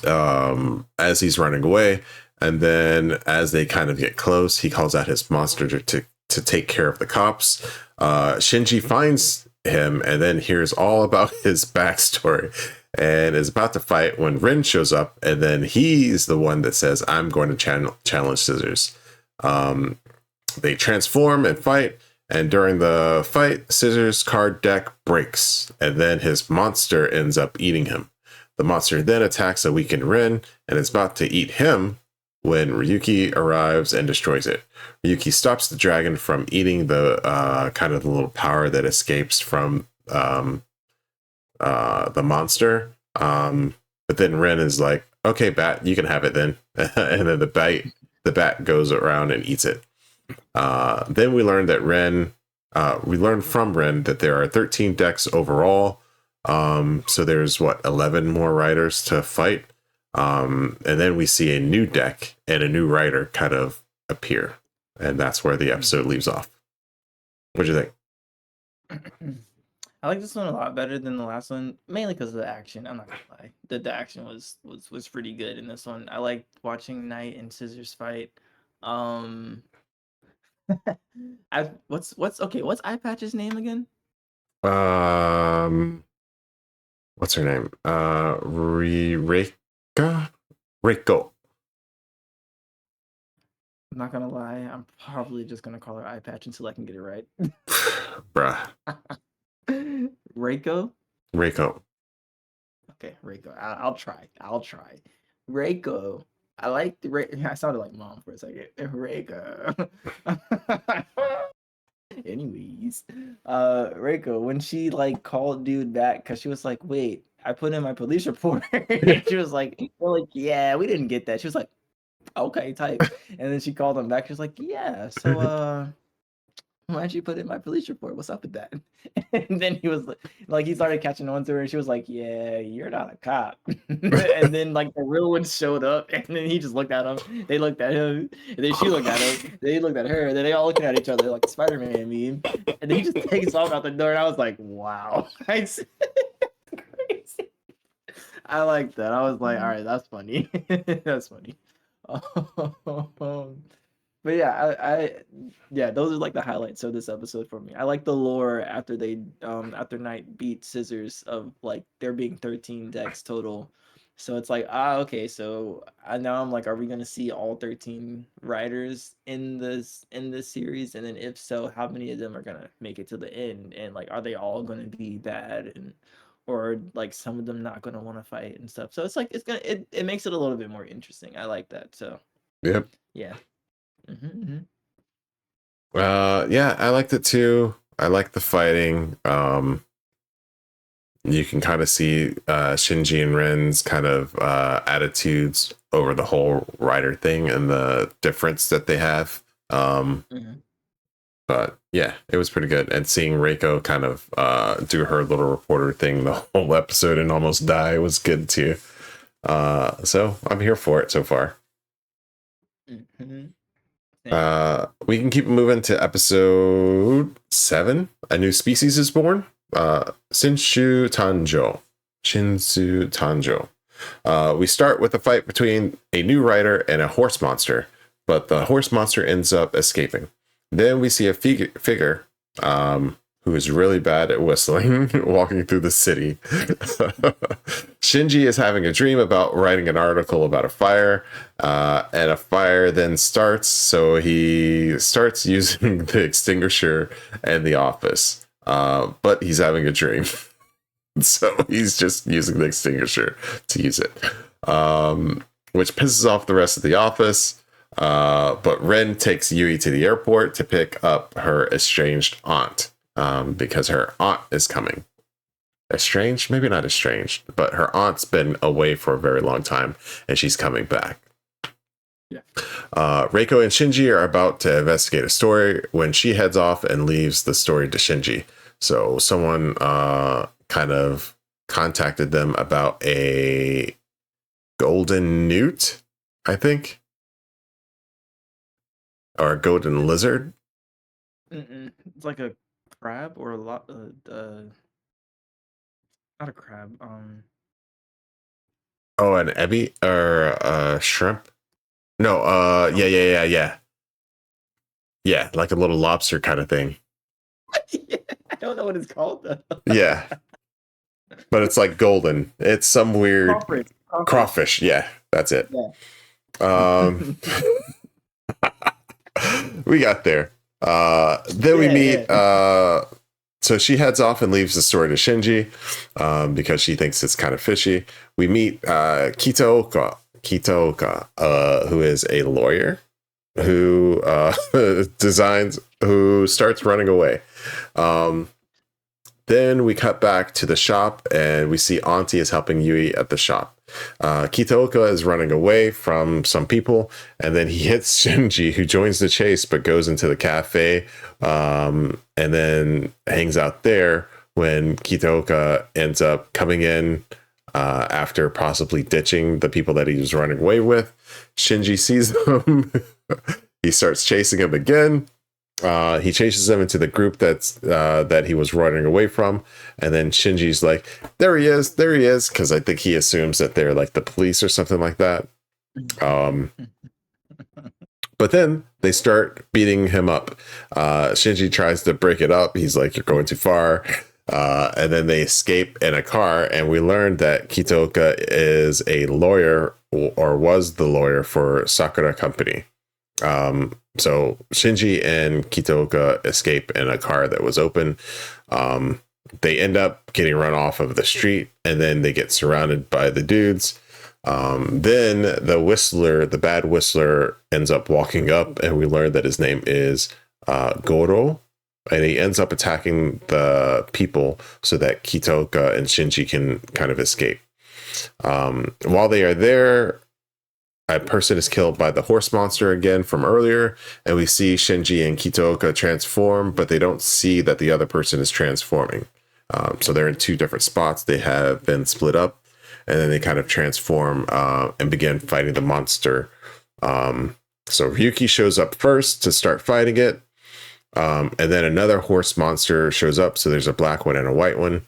as he's running away. And then as they kind of get close, he calls out his monster to take care of the cops. Shinji finds him and then hears all about his backstory and is about to fight when Rin shows up. And then he's the one that says, I'm going to challenge Scissors. They transform and fight. And during the fight, Scissors' card deck breaks, and then his monster ends up eating him. The monster then attacks a weakened Rin and is about to eat him when Ryuki arrives and destroys it. Ryuki stops the dragon from eating the kind of the little power that escapes from the monster. But then Rin is like, okay, Bat, you can have it then. And then the bat goes around and eats it. Then we learned that we learned from Ren that there are 13 decks overall. So there's 11 more riders to fight. And then we see a new deck and a new rider kind of appear. And that's where the episode leaves off. What do you think? I like this one a lot better than the last one, mainly because of the action. I'm not gonna lie, the action was pretty good in this one. I liked watching Knight and Scissors fight. Um, I what's okay? What's Eye Patch's name again? What's her name? Reika? Reiko. I'm not gonna lie, I'm probably just gonna call her Eye Patch until I can get it right. Bruh. Reiko? Reiko. Okay, Reiko. I'll try. I'll try. Reiko. I like the I sounded like mom for a second. Reiko. Anyways, Reiko, when she like called dude back because she was like, "Wait, I put in my police report." She was like, "We're like, yeah, we didn't get that." She was like, "Okay, type," and then she called him back. She was like, "Yeah, so why'd you put in my police report? What's up with that?" And then he was like he started catching on to her, and she was like, "Yeah, you're not a cop." And then like the real one showed up, and then he just looked at him. They looked at him, and then she looked at him. They looked at her, and then they all looking at each other like Spider-Man meme. And then he just takes off out the door, and I was like, "Wow, crazy." I like that. I was like, "All right, that's funny. That's funny." But yeah, yeah, those are like the highlights of this episode for me. I like the lore after they after Knight beat Scissors of like there being 13 decks total. So it's like, okay, so now I'm like, are we gonna see all 13 riders in this series? And then if so, how many of them are gonna make it to the end? And like, are they all gonna be bad and or like some of them not gonna want to fight and stuff? So it's like it makes it a little bit more interesting. I like that. So Yep. yeah. Mm-hmm. Yeah, I liked it too. I like the fighting. You can kind of see Shinji and Ren's kind of attitudes over the whole rider thing and the difference that they have. But yeah, it was pretty good. And seeing Reiko kind of do her little reporter thing the whole episode and almost die was good too. So I'm here for it so far. We can keep moving to episode 7. A new species is born. Shinsu Tanjo. We start with a fight between a new rider and a horse monster, but the horse monster ends up escaping. Then we see a figure who is really bad at whistling walking through the city. Shinji is having a dream about writing an article about a fire, and a fire then starts, so he starts using the extinguisher and the office, but he's having a dream. So he's just using the extinguisher to use it, which pisses off the rest of the office. But Ren takes Yui to the airport to pick up her estranged aunt, because her aunt is coming. Estranged? Maybe not estranged, but her aunt's been away for a very long time, and she's coming back. Yeah. Reiko and Shinji are about to investigate a story when she heads off and leaves the story to Shinji. So someone kind of contacted them about a golden newt, I think, or a golden lizard. It's like a crab or a lot. Not a crab. Oh, an ebi or a shrimp. No. Yeah. Yeah, like a little lobster kind of thing. Yeah, I don't know what it's called though. Yeah. But it's like golden. It's some weird crawfish. Yeah, that's it. Yeah. We got there. Then we meet. So she heads off and leaves the story to Shinji because she thinks it's kind of fishy. We meet Kitaoka, who is a lawyer who who starts running away. Then we cut back to the shop and we see Auntie is helping Yui at the shop. Kitaoka is running away from some people, and then he hits Shinji, who joins the chase but goes into the cafe, and then hangs out there when Kitaoka ends up coming in after possibly ditching the people that he was running away with. Shinji sees them. He starts chasing him again. He chases them into the group that he was running away from, and then Shinji's like, there he is, because I think he assumes that they're like the police or something like that. But then they start beating him up. Shinji tries to break it up. He's like, you're going too far. And then they escape in a car, and we learned that Kitaoka is a lawyer, or was the lawyer for Sakura Company. So Shinji and Kitaoka escape in a car that was open. They end up getting run off of the street, and then they get surrounded by the dudes. Then the bad whistler, ends up walking up, and we learn that his name is Goro, and he ends up attacking the people so that Kitaoka and Shinji can kind of escape. While they are there, a person is killed by the horse monster again from earlier, and we see Shinji and Kitaoka transform, but they don't see that the other person is transforming. So they're in two different spots. They have been split up, and then they kind of transform and begin fighting the monster. So Ryuki shows up first to start fighting it, and then another horse monster shows up. So there's a black one and a white one.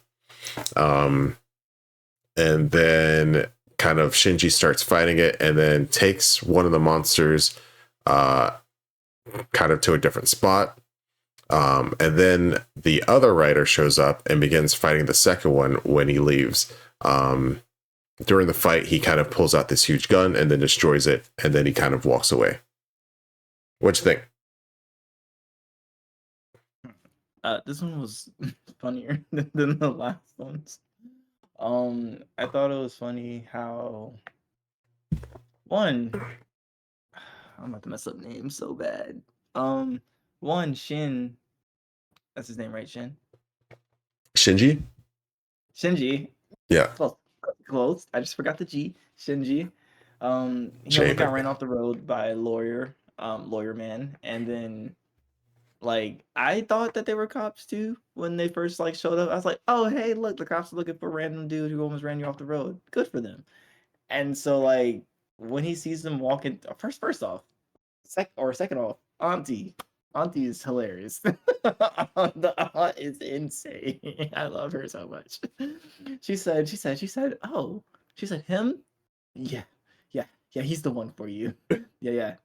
And then kind of Shinji starts fighting it, and then takes one of the monsters kind of to a different spot. And then the other rider shows up and begins fighting the second one when he leaves. During the fight, he kind of pulls out this huge gun and then destroys it, and then he kind of walks away. What'd you think? This one was funnier than the last ones. I thought it was funny how I'm about to mess up names so bad. Shin, that's his name, right? Shinji? Yeah. Close. I just forgot the G. Shinji. He almost got ran off the road by a lawyer man, and then like I thought that they were cops too when they first like showed up. I was like, oh hey, look, the cops are looking for a random dude who almost ran you off the road. Good for them. And so like when he sees them walking, first off, second off, Auntie is hilarious. The aunt is insane. I love her so much. She said, oh, she said, him? Yeah, he's the one for you. Yeah.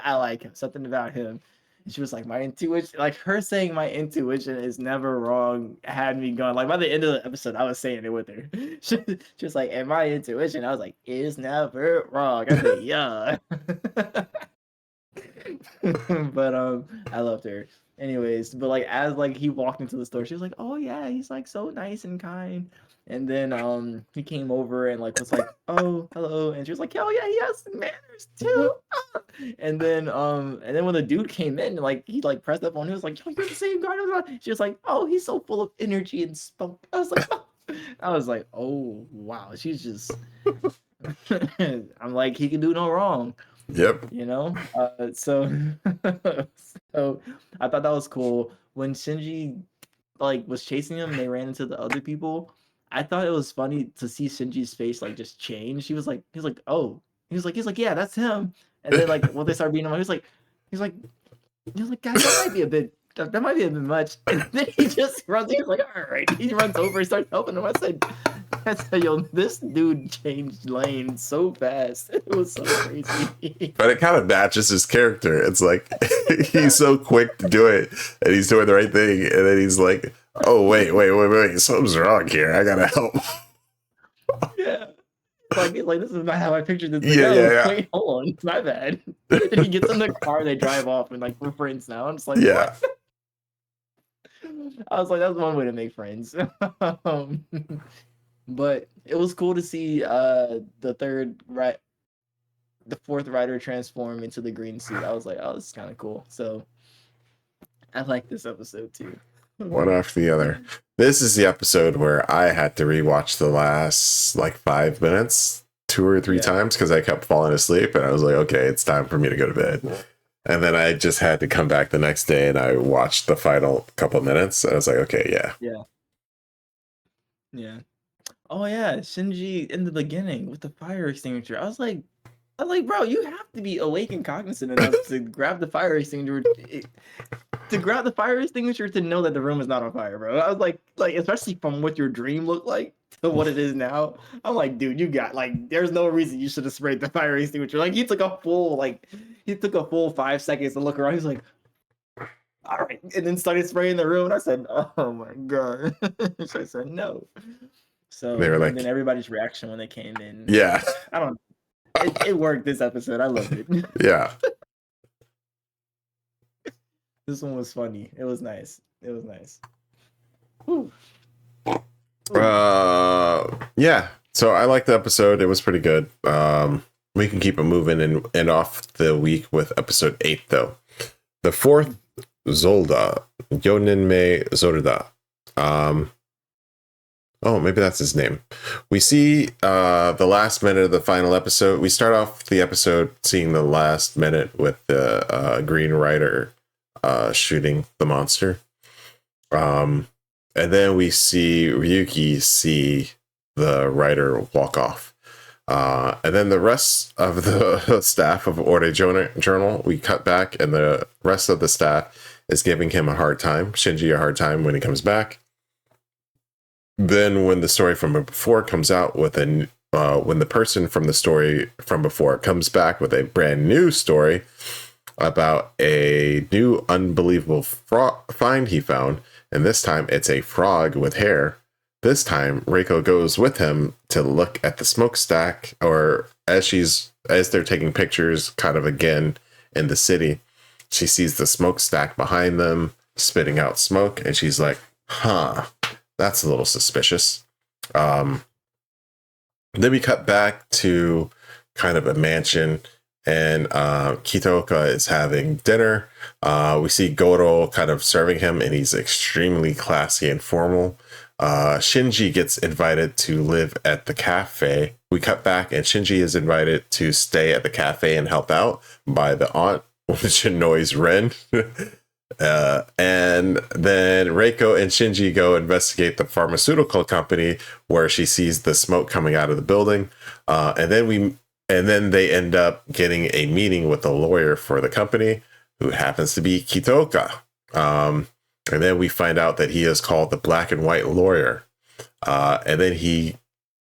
I like him. Something about him. And she was like, my intuition, like her saying my intuition is never wrong, had me going. Like by the end of the episode, I was saying it with her. She was like, and my intuition, I was like, is never wrong. I said, yeah. But I loved her. Anyways, but like as like he walked into the store, she was like, oh yeah, he's like so nice and kind. And then he came over and like was like, oh hello, and she was like, oh yeah, he has manners too. And then when the dude came in, like he like pressed up on him, he was like, yo, you're the same guy. She was like, oh, he's so full of energy and spunk. I was like, oh wow, she's just I'm like, he can do no wrong. Yep. You know? So I thought that was cool. When Shinji like was chasing him and they ran into the other people, I thought it was funny to see Shinji's face like just change. He was like, oh. He's like, yeah, that's him. And then like when they started beating him, he was like, guys, that might be a bit much. And then he just runs, he's like, all right. He runs over and starts helping him. I said, yo, this dude changed lanes so fast. It was so crazy. But it kind of matches his character. It's like he's so quick to do it, and he's doing the right thing, and then he's like, oh wait, something's wrong here. I gotta help. Yeah. Like this is not how I pictured this. Like, yeah. Wait, hold on, my bad. And he gets in the car, they drive off, and like we're friends now. I'm just like, yeah. What? I was like, that's one way to make friends. But it was cool to see the fourth rider transform into the green suit. I was like, oh, this is kind of cool. So I like this episode too. One after the other. This is the episode where I had to rewatch the last like 5 minutes 2 or 3 times because I kept falling asleep, and I was like, okay, it's time for me to go to bed. And then I just had to come back the next day, and I watched the final couple of minutes, and I was like, okay, yeah. Oh yeah, Shinji in the beginning with the fire extinguisher. I was like, I'm like, bro, you have to be awake and cognizant enough to grab the fire extinguisher. To grab the fire extinguisher to know that the room is not on fire, bro. I was like, especially from what your dream looked like to what it is now. I'm like, dude, you got like, there's no reason you should have sprayed the fire extinguisher. Like, he took a full 5 seconds to look around. He's like, all right, and then started spraying the room. And I said, oh my god. So I said no. So They were and like, then everybody's reaction when they came in. yeah, I don't. It worked this episode. I loved it. yeah. This one was funny. It was nice. It was nice. Whew. Yeah. So I liked the episode. It was pretty good. We can keep it moving and end off the week with episode 8, though. The fourth Zolda, Yoninme Zorda. Oh, maybe that's his name. We see the last minute of the final episode. We start off the episode seeing the last minute with the Green Rider shooting the monster. And then we see Ryuki see the Rider walk off. And then the rest of the staff of Ore Journal, we cut back, and the rest of the staff is giving him a hard time, Shinji a hard time when he comes back. Then when the story from before comes out with when the person from the story from before comes back with a brand new story about a new unbelievable find he found, and this time it's a frog with hair. This time Reiko goes with him to look at the smokestack, or as they're taking pictures kind of again in the city, she sees the smokestack behind them spitting out smoke, and she's like, huh, that's a little suspicious. Then we cut back to kind of a mansion, and Kitaoka is having dinner. We see Goro kind of serving him, and he's extremely classy and formal. Shinji gets invited to live at the cafe. We cut back, and Shinji is invited to stay at the cafe and help out by the aunt, which annoys Ren. And then Reiko and Shinji go investigate the pharmaceutical company, where she sees the smoke coming out of the building. And then they end up getting a meeting with the lawyer for the company, who happens to be Kitaoka. And then we find out that he is called the Black and White Lawyer. And then he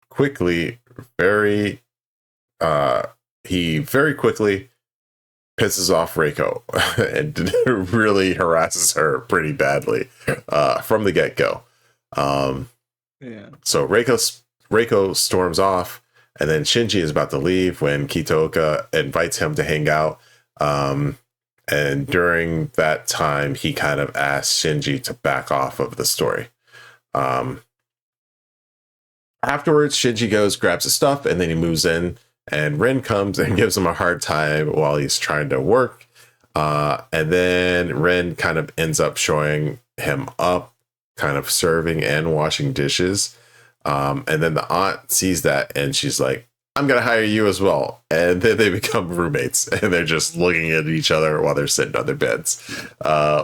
very quickly pisses off Reiko and really harasses her pretty badly from the get-go. Yeah. So Reiko storms off, and then Shinji is about to leave when Kitaoka invites him to hang out. And during that time, he kind of asks Shinji to back off of the story. Afterwards, Shinji goes, grabs his stuff, and then he moves in. And Ren comes and gives him a hard time while he's trying to work. And then Ren kind of ends up showing him up, kind of serving and washing dishes. And then the aunt sees that, and she's like, I'm going to hire you as well. And then they become roommates, and they're just looking at each other while they're sitting on their beds,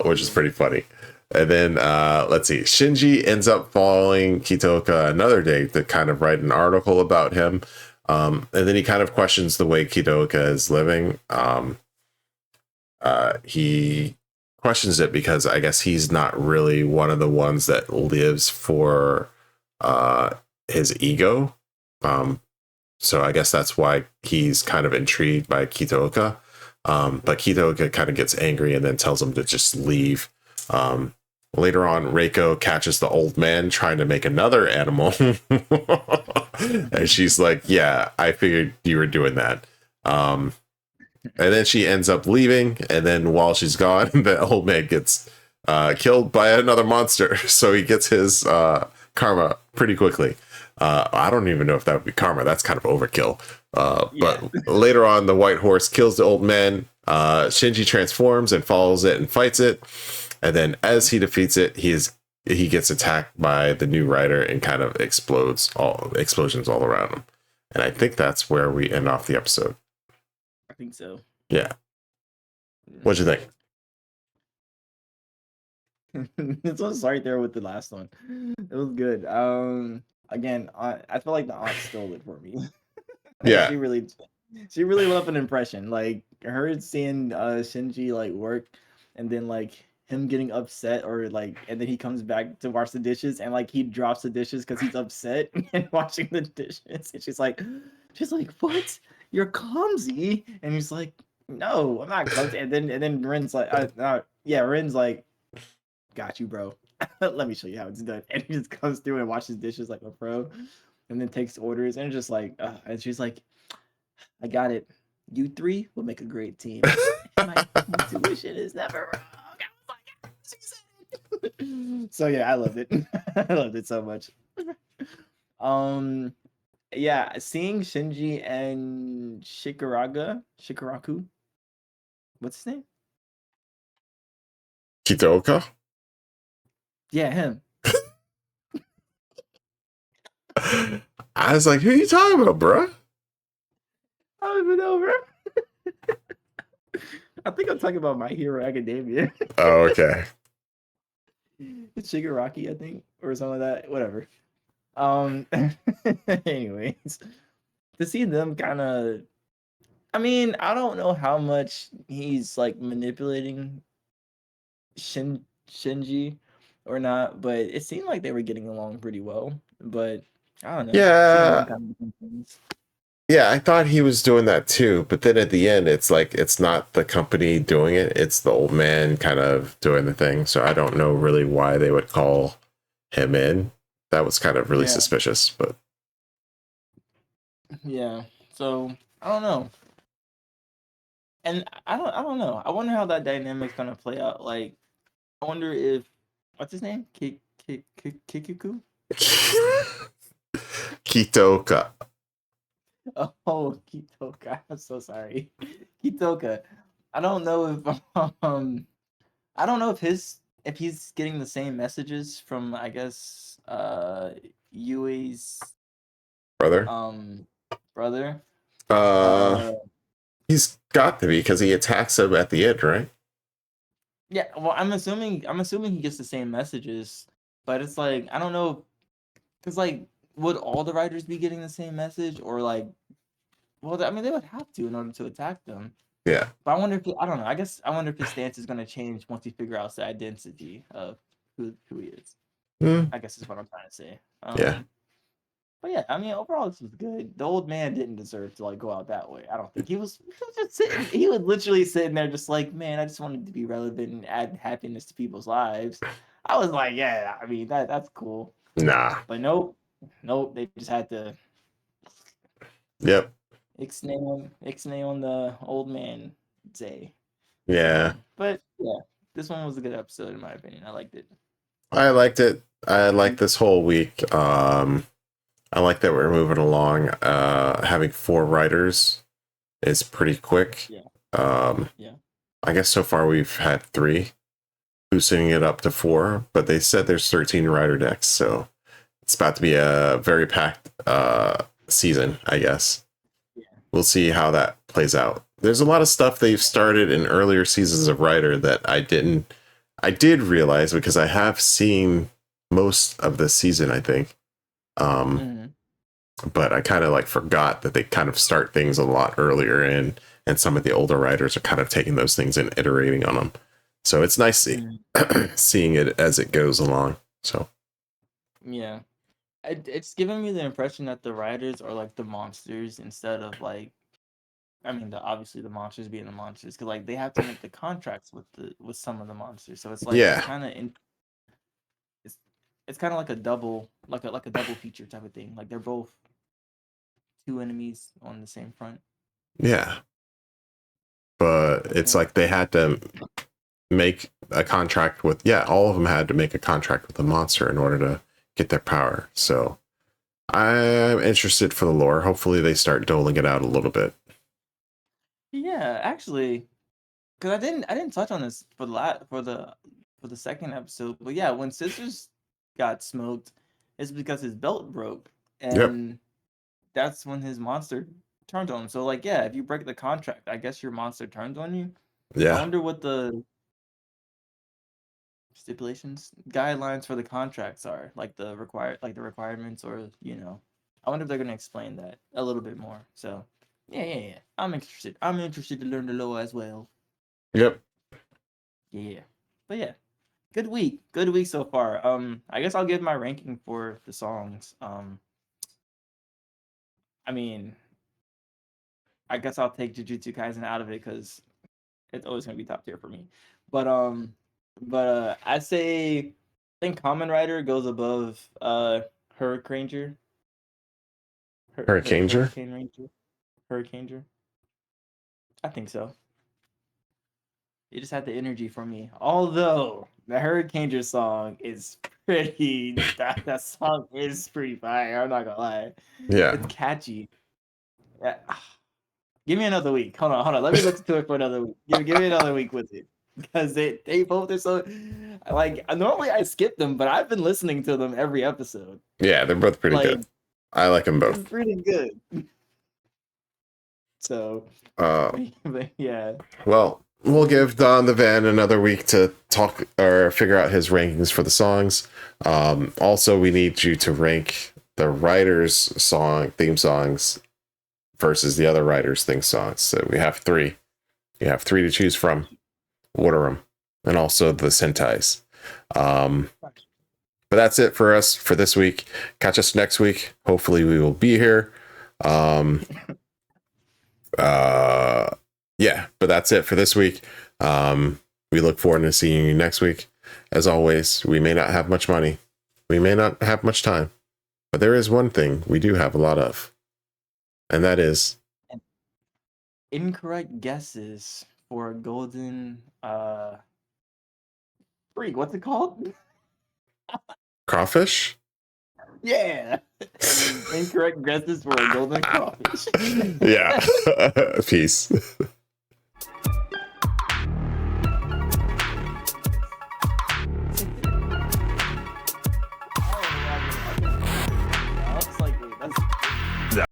which is pretty funny. And then, let's see, Shinji ends up following Kitaoka another day to kind of write an article about him. And then he kind of questions the way Kitaoka is living. He questions it because I guess he's not really one of the ones that lives for his ego. So I guess that's why he's kind of intrigued by Kitaoka. But Kitaoka kind of gets angry and then tells him to just leave. Later on, Reiko catches the old man trying to make another animal. And she's like, yeah, I figured you were doing that. And then she ends up leaving. And then while she's gone, the old man gets killed by another monster. So he gets his karma pretty quickly. I don't even know if that would be karma. That's kind of overkill. But later on, the white horse kills the old man. Shinji transforms and follows it and fights it. And then as he defeats it, he gets attacked by the new rider and kind of explosions all around him. And I think that's where we end off the episode. I think so. Yeah. What'd you think? It was right there with the last one. It was good. Again, I feel like the aunt stole it for me. Yeah. She really She really left an impression. Like her seeing Shinji like work, and then like him getting upset, or like, and then he comes back to wash the dishes, and like he drops the dishes because he's upset and washing the dishes, and she's like, what? You're clumsy, and he's like, no, I'm not clumsy. And then Ren's like, yeah, Ren's like, got you, bro. Let me show you how it's done. And he just comes through and washes dishes like a pro, and then takes orders, and just like, and she's like, I got it. You three will make a great team. My intuition is never wrong. I was like, "Yes, she said it." So yeah, I loved it. I loved it so much. Um, yeah, seeing Shinji and Shikaraku, what's his name? Kitoka? Yeah, him. I was like, who are you talking about, bro? I've been over. I think I'm talking about My Hero Academia. Oh, okay. It's Shigaraki, I think, or something like that. Whatever. Anyways, to see them kind of, I mean, I don't know how much he's like manipulating Shinji or not, but it seemed like they were getting along pretty well. But I don't know, seeing them Yeah. kind of become friends. Yeah, I thought he was doing that too, but then at the end, it's like it's not the company doing it; it's the old man kind of doing the thing. So I don't know really why they would call him in. That was kind of really Yeah, suspicious, but yeah. So I don't know, and I don't know. I wonder how that dynamic's gonna play out. Like, I wonder if what's his name, Kikuku. Kitoka. Oh, Kitoka. I'm so sorry. Kitoka. I don't know if I don't know if he's getting the same messages from, I guess, Yui's Brother. um brother. Uh, Uh he's got to be because he attacks him at the end, right? yeah, well, I'm assuming he gets the same messages, but it's like I don't know, cuz like would all the writers be getting the same message, or like, well, I mean they would have to in order to attack them. Yeah. But I wonder if I don't know. I guess I wonder if his stance is going to change once he figure out the identity of who he is. Mm, I guess is what I'm trying to say. yeah. But yeah, I mean, overall this was good. The old man didn't deserve to like go out that way. I don't think he was just sitting. He was literally sitting there, just like, man, I just wanted to be relevant and add happiness to people's lives. I was like, yeah, I mean that's cool. Nah. But nope, nope. They just had to Yep. ixnay on the old man say. Yeah. But yeah, this one was a good episode in my opinion. I liked it. I liked it. I liked this whole week. I like that we're moving along. Having 4 writers is pretty quick. Yeah, Um, yeah, I guess so far we've had 3, boosting it up to 4, but they said there's 13 writer decks, so it's about to be a very packed season, I guess. yeah, We'll see how that plays out. There's a lot of stuff they've started in earlier seasons of Writer that I did realize because I have seen most of the season, I think. Um, hmm but I kind of like forgot that they kind of start things a lot earlier and some of the older writers are kind of taking those things and iterating on them. So it's nice hmm seeing it as it goes along. So yeah. It's giving me the impression that the writers are like the monsters instead of like, I mean, obviously the monsters being the monsters, because like they have to make the contracts with some of the monsters. So it's like yeah, it's it's kind of like a double, like a double feature type of thing. Like they're both two enemies on the same front. yeah. But it's Yeah. like they had to make a contract with, yeah, all of them had to make a contract with the monster in order to get their power. So I'm interested for the lore. Hopefully they start doling it out a little bit. Yeah, actually, because I didn't touch on this for the second episode, but yeah, when Scissors got smoked, it's because his belt broke, Yep. and that's when his monster turned on him. So like, yeah, if you break the contract, I guess your monster turns on you. I Yeah. wonder what the stipulations, guidelines for the contracts are, like the requirements, or I wonder if they're gonna explain that a little bit more. So Yeah. I'm interested. I'm interested to learn the lore as well. Yep. Yeah. But yeah. Good week. Good week so far. I guess I'll give my ranking for the songs. I mean, I guess I'll take Jujutsu Kaisen out of it because it's always gonna be top tier for me. But I say I think Kamen Rider goes above Hurricaneger. Hurricaneger. Hurricane Ranger. Hurricaneger. I think so. You just had the energy from me. Although the Hurricaneger song is pretty that song is pretty fire, I'm not gonna lie. Yeah. It's catchy. Yeah. Give me another week. Hold on. Let me listen to it for another week. Give me another week with it. Because they both are so like normally I skip them, but I've been listening to them every episode. Yeah, they're both pretty Like good. I like them it's both. pretty good. So but yeah. Well, we'll give DonTheVan another week to talk or figure out his rankings for the songs. Also, we need you to rank the writer's theme songs versus the other writer's theme songs. So we have 3. You have 3 to choose from. Order them. And also the Sentais. But that's it for us for this week. Catch us next week. Hopefully we will be here. Yeah, but that's it for this week. We look forward to seeing you next week. As always, we may not have much money. We may not have much time. But there is one thing we do have a lot of. And that is incorrect guesses for a golden freak. What's it called? crawfish. Yeah. Incorrect guesses for a golden crawfish. Yeah. Peace.